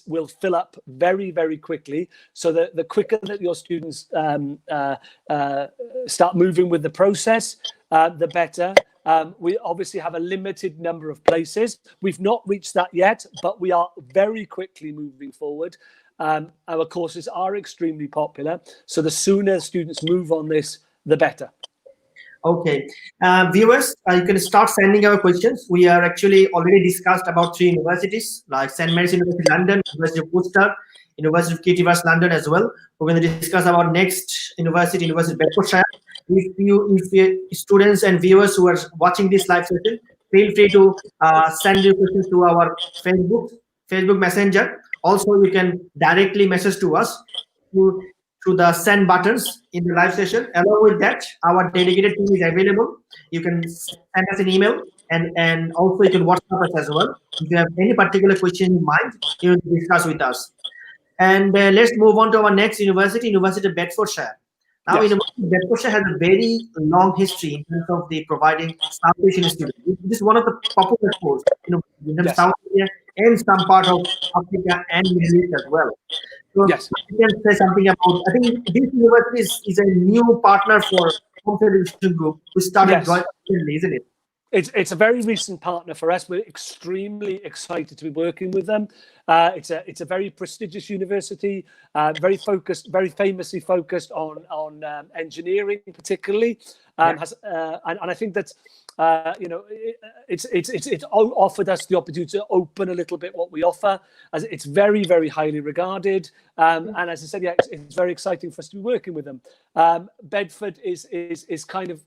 will fill up very, very quickly. So the quicker that your students start moving with the process, the better. We obviously have a limited number of places. We've not reached that yet, but we are very quickly moving forward. Our courses are extremely popular. So the sooner students move on this, the better. Okay, viewers, you can start sending our questions. We are actually already discussed about 3 universities like St. Mary's University London, University of Worcester, University of Kittiwas London as well. We're going to discuss our next university, University of Bedfordshire. If students and viewers who are watching this live session, feel free to send your questions to our Facebook Messenger. Also, you can directly message to us through the send buttons in the live session. Along with that, our dedicated team is available. You can send us an email and also you can WhatsApp us as well. If you have any particular question in mind, you can discuss with us. And let's move on to our next university, University of Bedfordshire. Now, University of Bedfordshire has a very long history in terms of the providing South Asian students. This is one of the popular schools in South Asia and some part of Africa and Middle East as well. So you can say something about, I think this university is a new partner for Holmes Education Group, who started jointly, isn't it? It's a very recent partner for us. We're extremely excited to be working with them. It's a very prestigious university, very famously focused on engineering, particularly. And I think that it's offered us the opportunity to open a little bit what we offer, as it's very, very highly regarded. And as I said, it's very exciting for us to be working with them. Bedford is kind of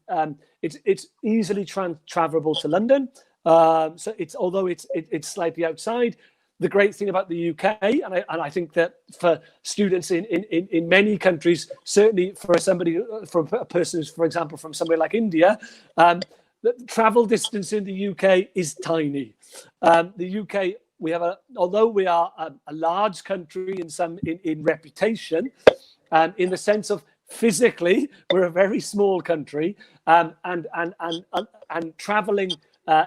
it's easily travelable to London. So although it's slightly outside. The great thing about the UK, and I think that for students in many countries, certainly for a person who's, for example, from somewhere like India, the travel distance in the UK is tiny. The UK, although we are a large country in reputation, in the sense of physically, we're a very small country, and traveling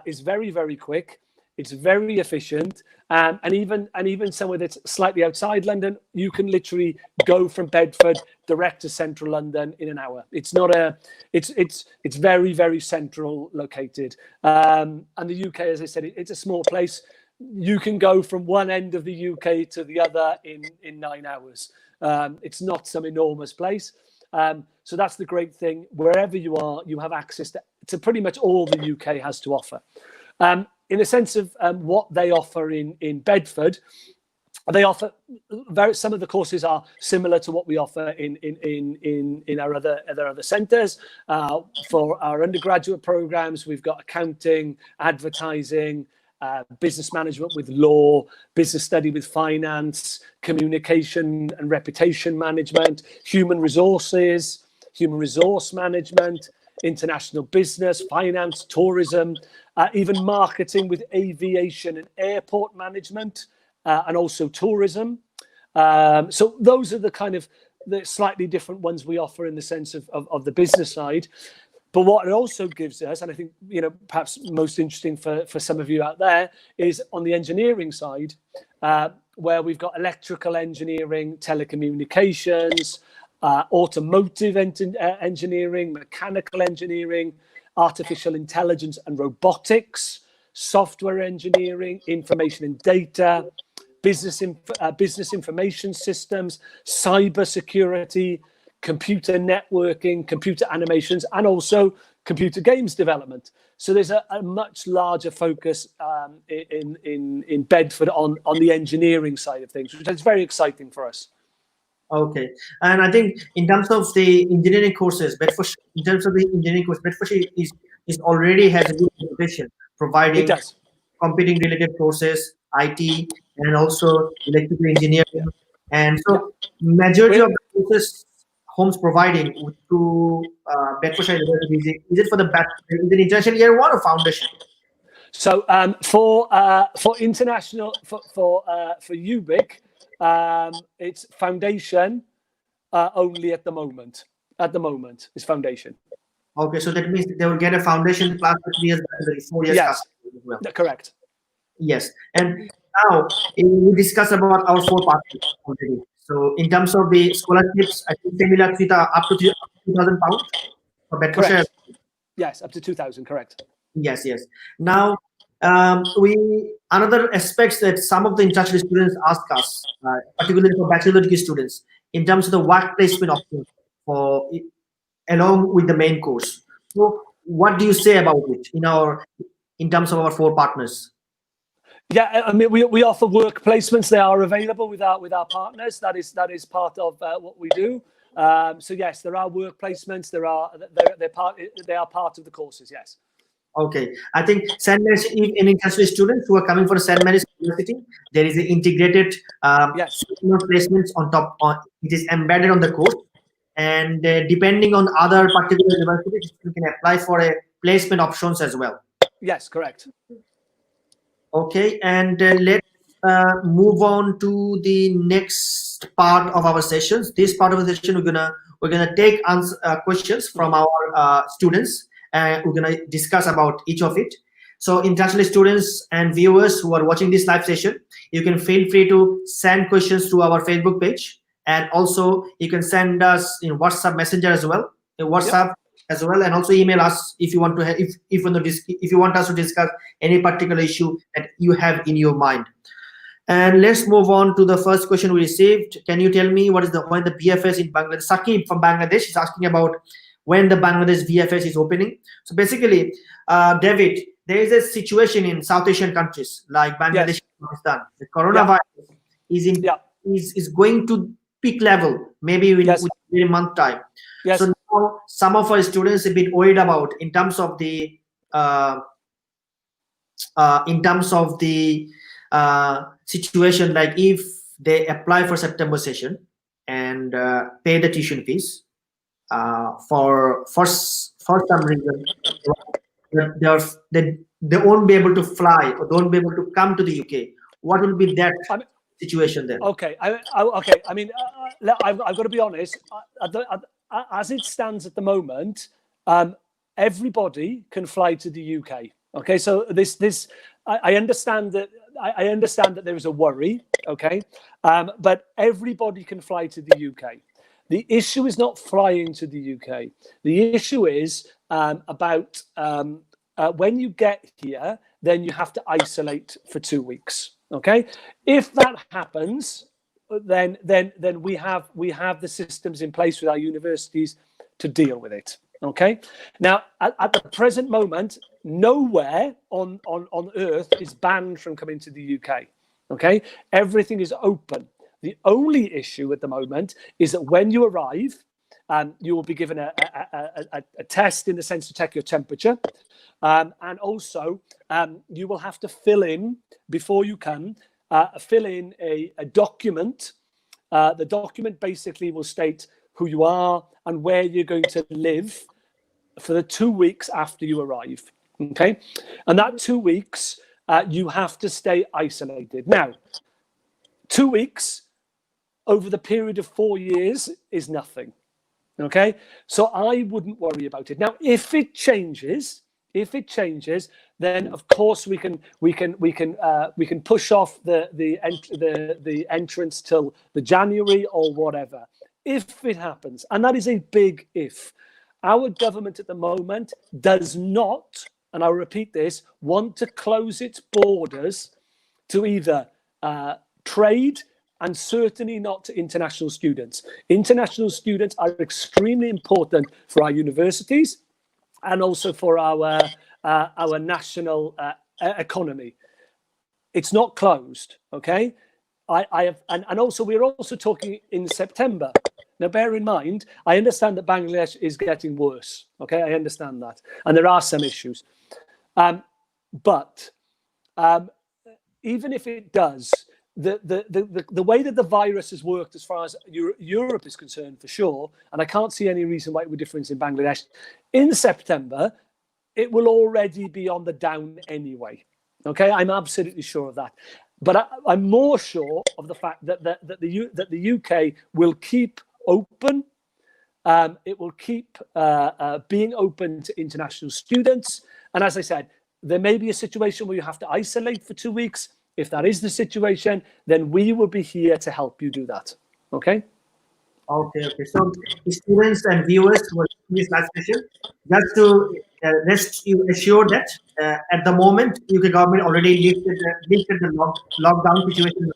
is very, very quick. It's very efficient, and even somewhere that's slightly outside London, you can literally go from Bedford direct to central London in an hour. It's not it's very, very central located. And the UK, as I said, it's a small place. You can go from one end of the UK to the other in 9 hours. It's not some enormous place. So that's the great thing. Wherever you are, you have access to to pretty much all the UK has to offer. In the sense of what they offer in Bedford, they offer some of the courses are similar to what we offer in our other centres. For our undergraduate programs, we've got accounting, advertising, business management with law, business study with finance, communication and reputation management, human resources, human resource management, international business, finance, tourism, even marketing with aviation and airport management, and also tourism. So those are the kind of the slightly different ones we offer in the sense of the business side. But what it also gives us, and I think, perhaps most interesting for some of you out there, is on the engineering side, where we've got electrical engineering, telecommunications, automotive engineering, mechanical engineering, artificial intelligence and robotics, software engineering, information and data, business information systems, cyber security, computer networking, computer animations, and also computer games development. So there's a much larger focus in Bedford on the engineering side of things, which is very exciting for us. Okay, and I think in terms of the engineering courses, Bedfordshire is already has a good reputation, providing computing related courses, IT, and also electrical engineering. And so majority of the courses Holmes providing to Bedfordshire University, is it for the international year one or foundation? So for international, for UBIC, it's foundation only at the moment. At the moment, it's foundation. Okay, so that means they will get a foundation class for 3 years, 4 years class as well. Correct. Yes, and now we discussed about our 4 partners already. So in terms of the scholarships, I think similar to up to £2,000 for Bedfordshire. Yes, up to 2,000. Correct. Yes. Now another aspects that some of the international students ask us, particularly for bachelor degree students, in terms of the work placement options for along with the main course. So what do you say about it in terms of our 4 partners? Yeah, I mean, we offer work placements. They are available with our partners. That is part of what we do. So yes, there are work placements. They are part of the courses. Yes. Okay, I think St. Mary's, any international students who are coming for St. Mary's University, there is an integrated placements on top. It is embedded on the course, and depending on other particular universities, you can apply for a placement options as well. Yes, correct. Okay, and let's move on to the next part of our sessions. This part of the session, we're gonna take questions from our students, and we're gonna discuss about each of it. So international students and viewers who are watching this live session, you can feel free to send questions to our Facebook page, and also you can send us in WhatsApp Messenger as well, as well, and also email us if you want to if you want us to discuss any particular issue that you have in your mind. And let's move on to the first question we received. Can you tell me when the BFS in Bangladesh? Saqib from Bangladesh is asking about when the Bangladesh BFS is opening. So basically, David, there is a situation in South Asian countries like Bangladesh and Pakistan. The coronavirus is going to peak level maybe within a month time. Yes. So now some of our students have been worried about in terms of the situation, like if they apply for September session and pay the tuition fees for some reason they won't be able to fly or don't be able to come to the UK. What will be that situation then? Okay, I mean, I've got to be honest. As it stands at the moment, everybody can fly to the UK. Okay, so I understand that. I understand that there is a worry. Okay, but everybody can fly to the UK. The issue is not flying to the UK. The issue is about when you get here, then you have to isolate for 2 weeks. Okay, if that happens, then we have the systems in place with our universities to deal with it. Okay. Now, at the present moment, nowhere on Earth is banned from coming to the UK. Okay. Everything is open. The only issue at the moment is that when you arrive, you will be given a test in the sense to check your temperature. And also, you will have to fill in, before you come, fill in a document. The document basically will state who you are and where you're going to live for the 2 weeks after you arrive. Okay. And that 2 weeks, you have to stay isolated. Now, 2 weeks over the period of 4 years is nothing. Okay. So I wouldn't worry about it. Now, if it changes, then of course we can push off the entrance till the January or whatever. If it happens, and that is a big if, our government at the moment does not, and I'll repeat this, want to close its borders to either trade and certainly not to international students. International students are extremely important for our universities and also for our national economy. It's not closed, okay? And also we're also talking in September. Now, bear in mind, I understand that Bangladesh is getting worse. Okay, I understand that, and there are some issues. But even if it does, the way that the virus has worked, as far as Europe is concerned, for sure, and I can't see any reason why it would difference in Bangladesh. In September, it will already be on the down anyway. Okay, I'm absolutely sure of that. But I'm more sure of the fact that the UK will keep open. It will keep being open to international students. And as I said, there may be a situation where you have to isolate for 2 weeks. If that is the situation, then we will be here to help you do that. Okay? Okay. So, students and viewers who are in this last session, just to rest you assured that at the moment, UK government already lifted the lockdown situation.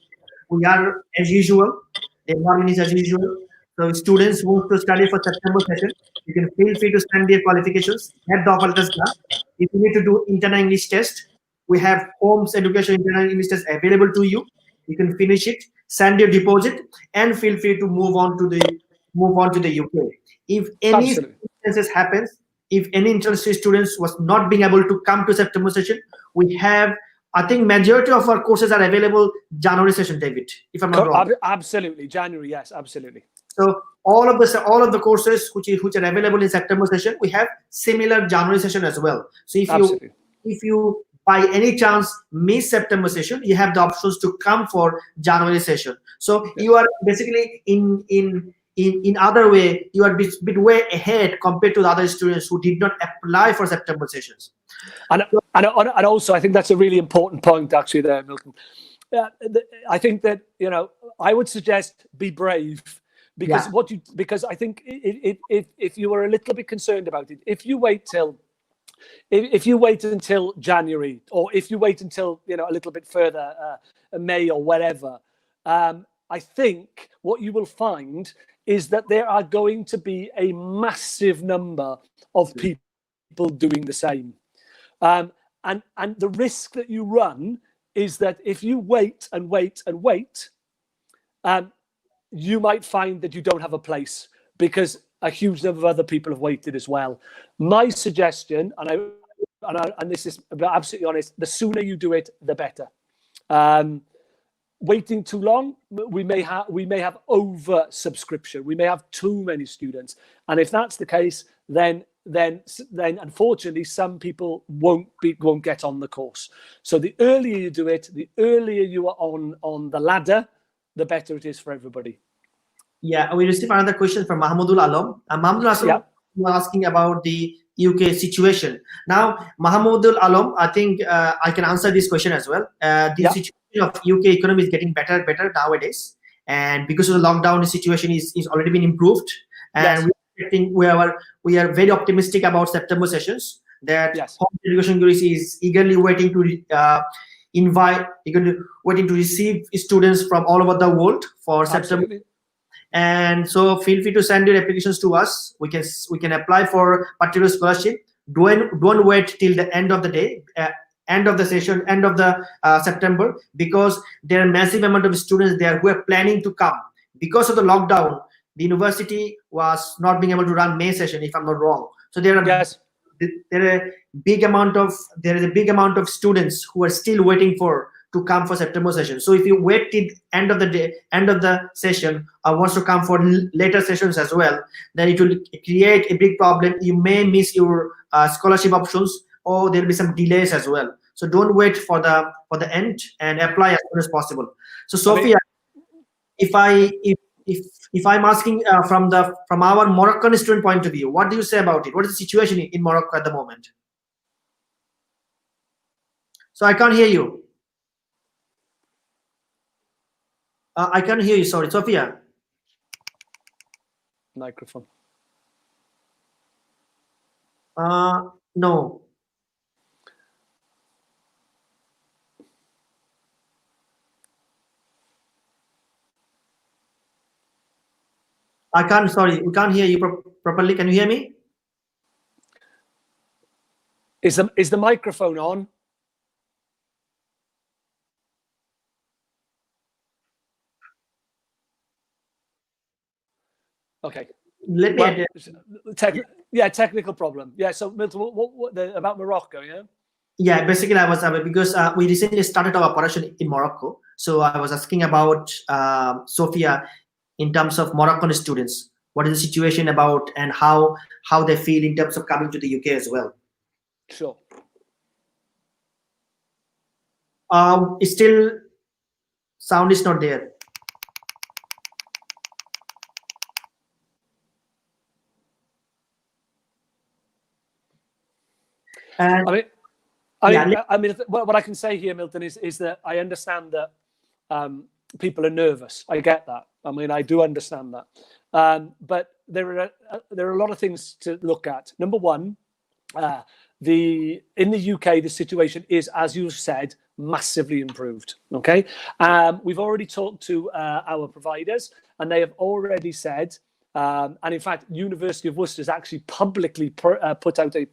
We are as usual. The environment is as usual. So students who want to study for September session, you can feel free to send their qualifications at the offer letters class. If you need to do internal English test, we have Holmes Education internal English test available to you. You can finish it, send your deposit, and feel free to move on to the UK. If any instances happens, if any interested students was not being able to come to September session, we have, I think, majority of our courses are available January session, David, if I'm not wrong. Absolutely, January, yes, absolutely. So all of the courses which are available in September session, we have similar January session as well. So if you by any chance miss September session, you have the options to come for January session. So you are basically in other way, you are a bit way ahead compared to the other students who did not apply for September sessions. And also, I think that's a really important point actually there, Milton. I think that, I would suggest be brave. Because because I think if you were a little bit concerned about it, if you wait until January, or if you wait until a little bit further, May or whatever, I think what you will find is that there are going to be a massive number of people doing the same, and the risk that you run is that if you wait and wait and wait, you might find that you don't have a place because a huge number of other people have waited as well. My suggestion, and this is absolutely honest, the sooner you do it, the better. Waiting too long, we may have over subscription. We may have too many students, and if that's the case, then unfortunately some people won't get on the course. So the earlier you do it, the earlier you are on the ladder, the better it is for everybody. Yeah, we received another question from Mahmoudul Alam. Mahmoudul Alam was asking about the UK situation. Now, Mahmoudul Alam, I think I can answer this question as well. The situation of UK economy is getting better nowadays, and because of the lockdown, the situation is already been improved. And we are very optimistic about September sessions. That Holmes Education Group is eagerly waiting to receive students from all over the world for September. And so feel free to send your applications to us. We can apply for particular scholarship. Don't wait till the end of the day, end of the session, end of the September, because there are massive amount of students there who are planning to come. Because of the lockdown, the university was not being able to run May session, if I'm not wrong. So there are there is a big amount of students who are still waiting to come for September session. So if you wait till end of the day, end of the session, or wants to come for later sessions as well, then it will create a big problem. You may miss your scholarship options, or there will be some delays as well. So don't wait for the end, and apply as soon as possible. So Sophia, if I'm asking from our Moroccan student point of view, what do you say about it? What is the situation in Morocco at the moment? So I can't hear you. I can't hear you. Sorry, Sophia. Microphone. No. I can't. Sorry, we can't hear you properly. Can you hear me? Is the microphone on? Okay. Let me. Technical problem. Yeah. So Milton, what about Morocco? Yeah. Yeah, basically I was because we recently started our operation in Morocco. So I was asking about Sophia in terms of Moroccan students. What is the situation about, and how they feel in terms of coming to the UK as well? Sure. Still, sound is not there. And I mean, what I can say here, Milton, is that I understand that people are nervous. I get that. I mean, I do understand that. But there are a lot of things to look at. Number one, in the UK, the situation is, as you said, massively improved. Okay, we've already talked to our providers, and they have already said. And in fact, University of Worcester has actually publicly put out a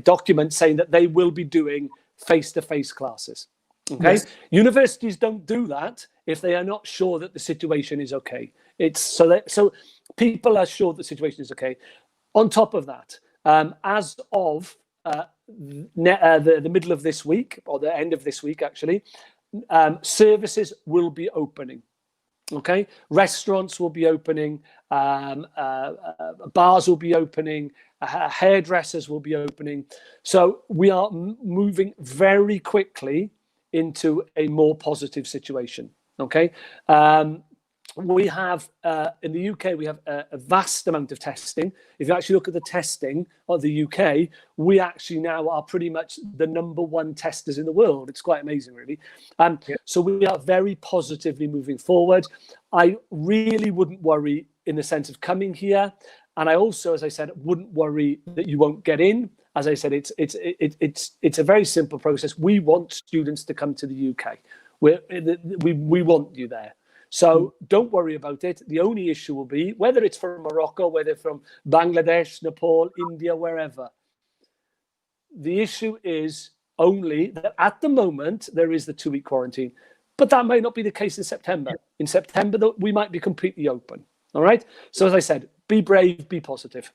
document saying that they will be doing face-to-face classes. Okay, yes. Universities don't do that if they are not sure that the situation is okay. It's so people are sure the situation is okay. On top of that, as of the middle of this week, or the end of this week, actually, services will be opening. Okay, restaurants will be opening, bars will be opening, hairdressers will be opening. So we are moving very quickly into a more positive situation. Okay, we have in the UK we have a vast amount of testing. If you actually look at the testing of the UK, we actually now are pretty much the #1 testers in the world. It's quite amazing, really. So we are very positively moving forward. I really wouldn't worry in the sense of coming here, and I also, as I said, wouldn't worry that you won't get in. As I said, it's a very simple process. We want students to come to the UK. We want you there. So don't worry about it. The only issue will be whether it's from Morocco, whether from Bangladesh, Nepal, India, wherever. The issue is only that at the moment there is the 2-week quarantine, but that might not be the case in September. In September, we might be completely open. All right. So as I said, be brave, be positive.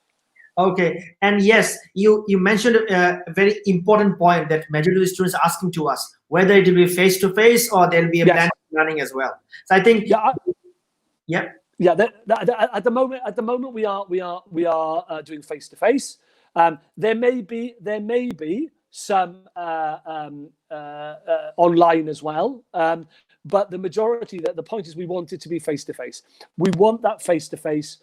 Okay, and yes, you mentioned a very important point that majority of the students are asking to us whether it will be face-to-face or there will be a blended learning as well. So I think, at the moment we are doing face-to-face. There may be some online as well, but the majority, the point is we want it to be face-to-face. We want that face-to-face.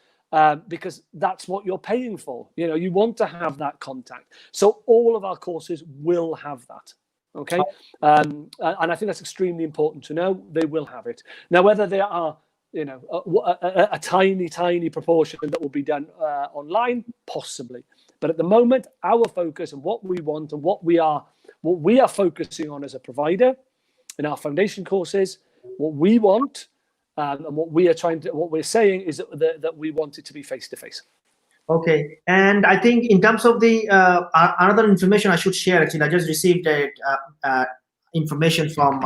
Because that's what you're paying for. You know, you want to have that contact. So all of our courses will have that. Okay, and I think that's extremely important to know. They will have it. Now, whether there are, you know, a tiny proportion that will be done online, possibly. But at the moment, our focus and what we want and what we are focusing on as a provider in our foundation courses What we want, and what we're saying is that we want it to be face-to-face. Okay, and I think in terms of the another information I should share, actually, I just received information from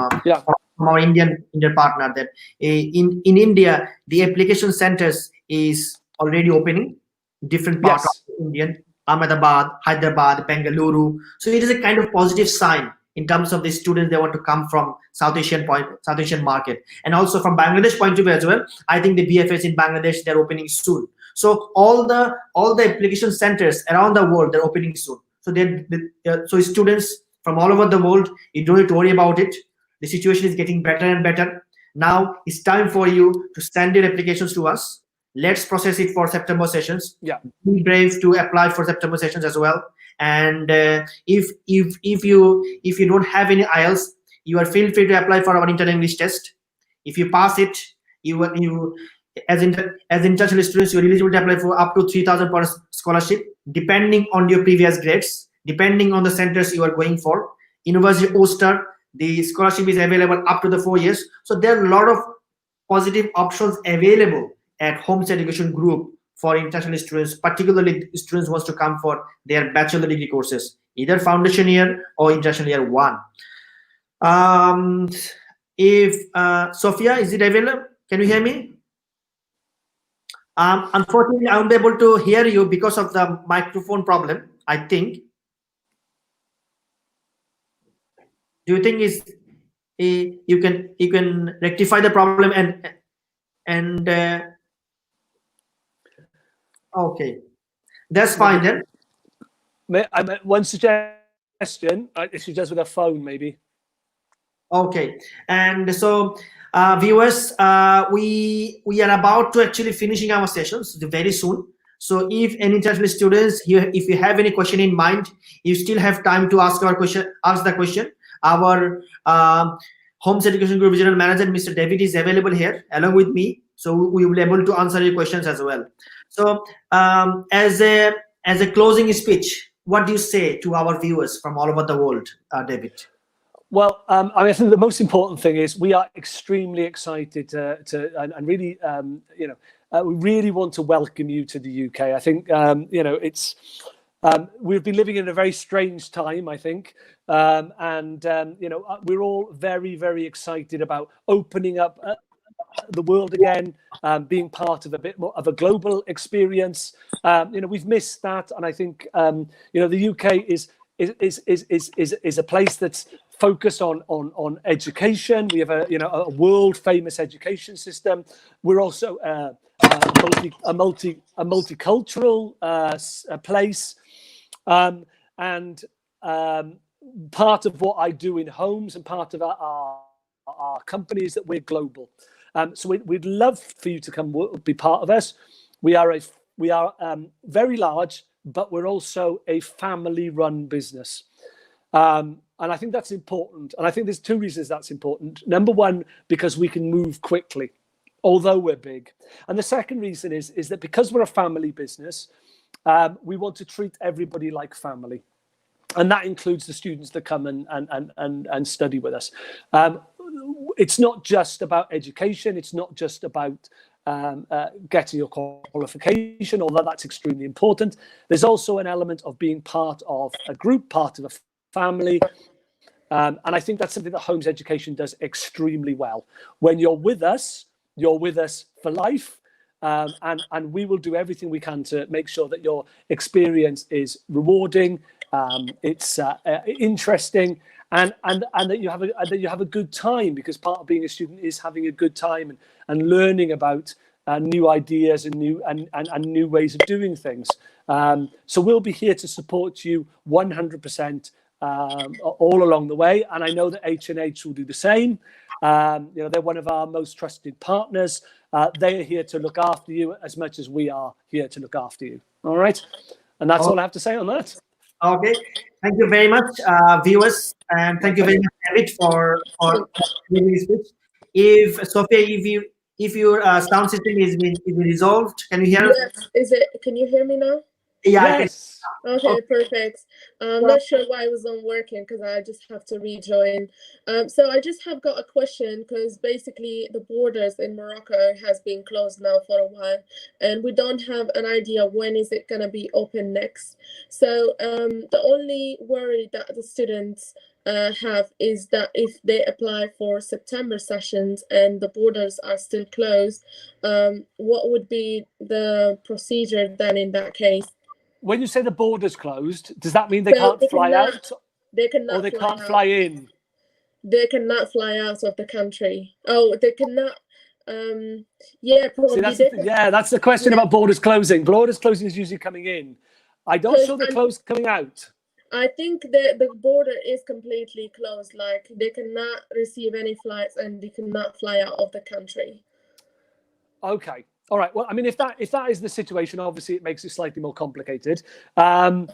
our Indian partner that in India the application centers is already opening different parts of Indian, Ahmedabad, Hyderabad, Bengaluru. So it is a kind of positive sign in terms of the students they want to come from South Asian market, and also from Bangladesh point of view as well. I think the BFS in Bangladesh, they're opening soon. So all the application centers around the world, they're opening soon. So so students from all over the world, you don't need to worry about it. The situation is getting better and better. Now it's time for you to send your applications to us. Let's process it for September sessions. Yeah, be brave to apply for September sessions as well. And if you don't have any IELTS, you are feel free to apply for our internal English test. If you pass it, as international students, you're eligible to apply for up to 3,000 per scholarship, depending on your previous grades, depending on the centers you are going for. University of Ulster, the scholarship is available up to the 4 years. So there are a lot of positive options available at Holmes Education Group for international students, particularly students who wants to come for their bachelor degree courses, either foundation year or international year 1. Sophia, is it available? Can you hear me? Unfortunately, I won't be able to hear you because of the microphone problem, I think. Do you think you can rectify the problem and okay, that's fine then. One suggestion, she does with her phone, maybe. Okay, and so viewers, we are about to actually finishing our sessions very soon. So if any international students here, if you have any question in mind, you still have time to ask the question. Our Holmes Education Group Regional Manager, Mr. David, is available here along with me, so we will be able to answer your questions as well. So as a closing speech, what do you say to our viewers from all over the world, David? Well, I think the most important thing is we are extremely excited and really, we really want to welcome you to the UK. I think, it's we've been living in a very strange time, I think, we're all very, very excited about opening up the world again, being part of a bit more of a global experience. We've missed that, and I think the UK is a place that's focused on education. We have a world famous education system. We're also a multicultural place, and part of what I do in Holmes and part of our company is that we're global. So we'd love for you to come be part of us. We are very large, but we're also a family-run business. And I think that's important. And I think there's two reasons that's important. Number one, because we can move quickly, although we're big. And the second reason is that because we're a family business, we want to treat everybody like family. And that includes the students that come and study with us. It's not just about education. It's not just about getting your qualification, although that's extremely important. There's also an element of being part of a group, part of a family. And I think that's something that Holmes Education does extremely well. When you're with us for life. And we will do everything we can to make sure that your experience is rewarding, it's interesting, and that you have a good time, because part of being a student is having a good time and learning about new ideas and new ways of doing things. So we'll be here to support you 100% all along the way, and I know that H&H will do the same. They're one of our most trusted partners. They are here to look after you as much as we are here to look after you. All right, and that's all I have to say on that. Okay, thank you very much, viewers, and thank you very much, David, for giving this speech. If Sophia, if your sound system is been resolved, can you hear us? Yes. Can you hear me now? Yeah. Yes. Okay, perfect. I'm not sure why it wasn't working because I just have to rejoin. So I just have got a question because basically the borders in Morocco has been closed now for a while, and we don't have an idea when is it going to be open next. So the only worry that the students have is that if they apply for September sessions and the borders are still closed, what would be the procedure then in that case? When you say the border's closed, does that mean they can't fly out? They cannot or they fly can't out. fly in? They cannot fly out of the country. Oh, they cannot. Yeah, probably. See, that's the question about borders closing. Borders closing is usually coming in. I don't sure they're closed coming out. I think the border is completely closed. Like they cannot receive any flights and they cannot fly out of the country. Okay. All right. Well, I mean, if that is the situation, obviously it makes it slightly more complicated. I'm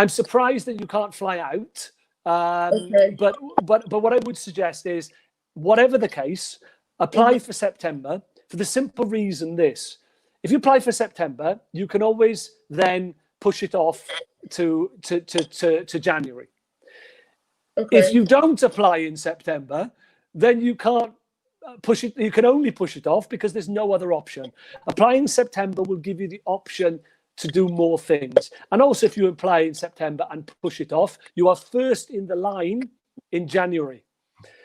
surprised that you can't fly out. But what I would suggest is, whatever the case, apply for September for the simple reason this: if you apply for September, you can always then push it off to January. Okay. If you don't apply in September, then you can't push it. You can only push it off because there's no other option. Applying in September will give you the option to do more things. And also, if you apply in September and push it off, you are first in the line in January.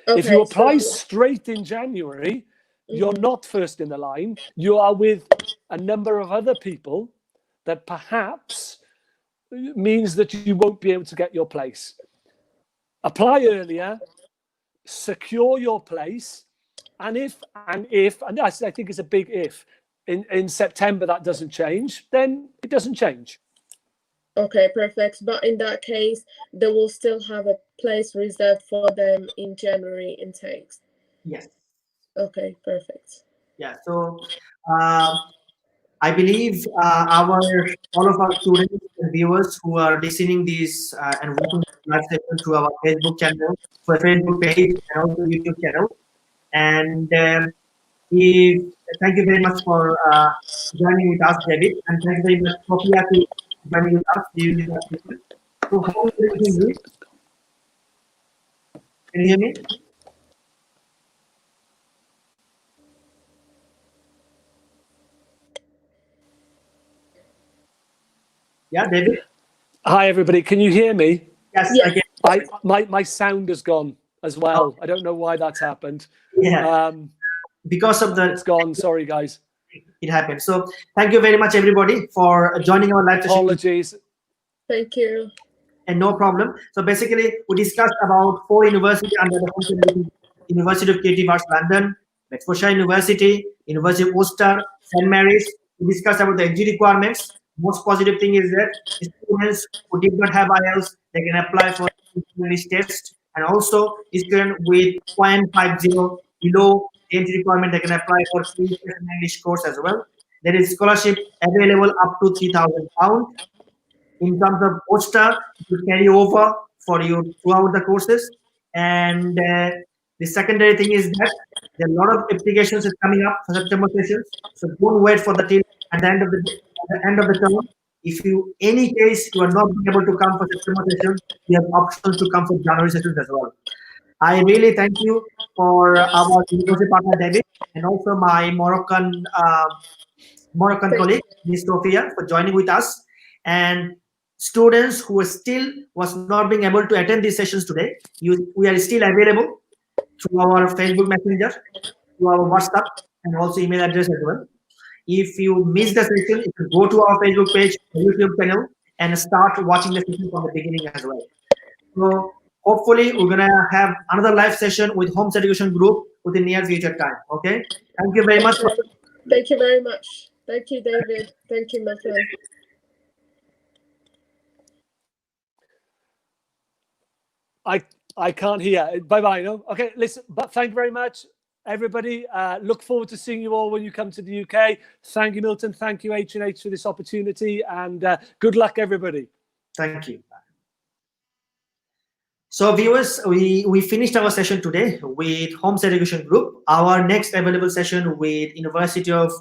Okay, if you apply straight in January, you're not first in the line. You are with a number of other people that perhaps means that you won't be able to get your place. Apply earlier, secure your place, and if I think it's a big if, in September that doesn't change, then it doesn't change. Okay, perfect. But in that case, they will still have a place reserved for them in January intakes. Yes. Okay, perfect. Yeah. So I believe all of our students and viewers who are listening this and watching live session through our Facebook channel, for Facebook page, and also YouTube channel. And thank you very much for joining with us, David, and thank you very much, Sophia, to joining with us during this session. So, how are you doing? Can you hear me? Yeah, David. Hi, everybody. Can you hear me? Yes. Yes. My sound has gone as well. I don't know why that's happened. Yeah. Because of the. It's gone. Sorry, guys. It happened. So thank you very much, everybody, for joining our live session. Apologies. Thank you. And no problem. So basically, we discussed about 4 universities under the Holmes University of Creative Arts London, Bedfordshire University, University of Worcester, St. Mary's. We discussed about the entry requirements. Most positive thing is that students who did not have IELTS, they can apply for English test, and also students with 0.50 below the entry requirement, they can apply for English course as well. There is scholarship available up to £3,000. In terms of Worcester, to carry over for you throughout the courses. And the secondary thing is that there are a lot of applications is coming up for September sessions. So don't wait for the till at the end of the term. If you, any case, you are not able to come for September sessions, you have options to come for January sessions as well. I really thank you for our university partner David, and also my Moroccan colleague Ms. Sophia, for joining with us. And students who was not being able to attend these sessions today, we are still available through our Facebook Messenger, through our WhatsApp, and also email address as well. If you miss the session, you can go to our Facebook page, YouTube channel, and start watching the session from the beginning as well. So hopefully we're gonna have another live session with Holmes Education Group within near future time. Okay. Thank you very much. Thank you very much. Thank you, David. Thank you, my friend. I can't hear. Bye-bye. No? Okay, listen, but thank you very much, everybody. Look forward to seeing you all when you come to the UK. Thank you, Milton. Thank you, H&H, for this opportunity. And good luck, everybody. Thank you. So, viewers, we finished our session today with Holmes Education Group. Our next available session with University of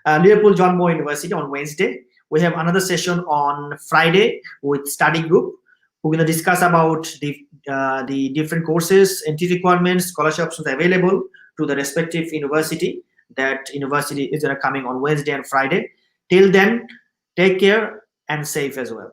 Liverpool John Moore University on Wednesday. we have another session on Friday with study group. We're going to discuss about the different courses, entry requirements, scholarship options available to the respective university. That university is coming on Wednesday and Friday. Till then, take care and safe as well.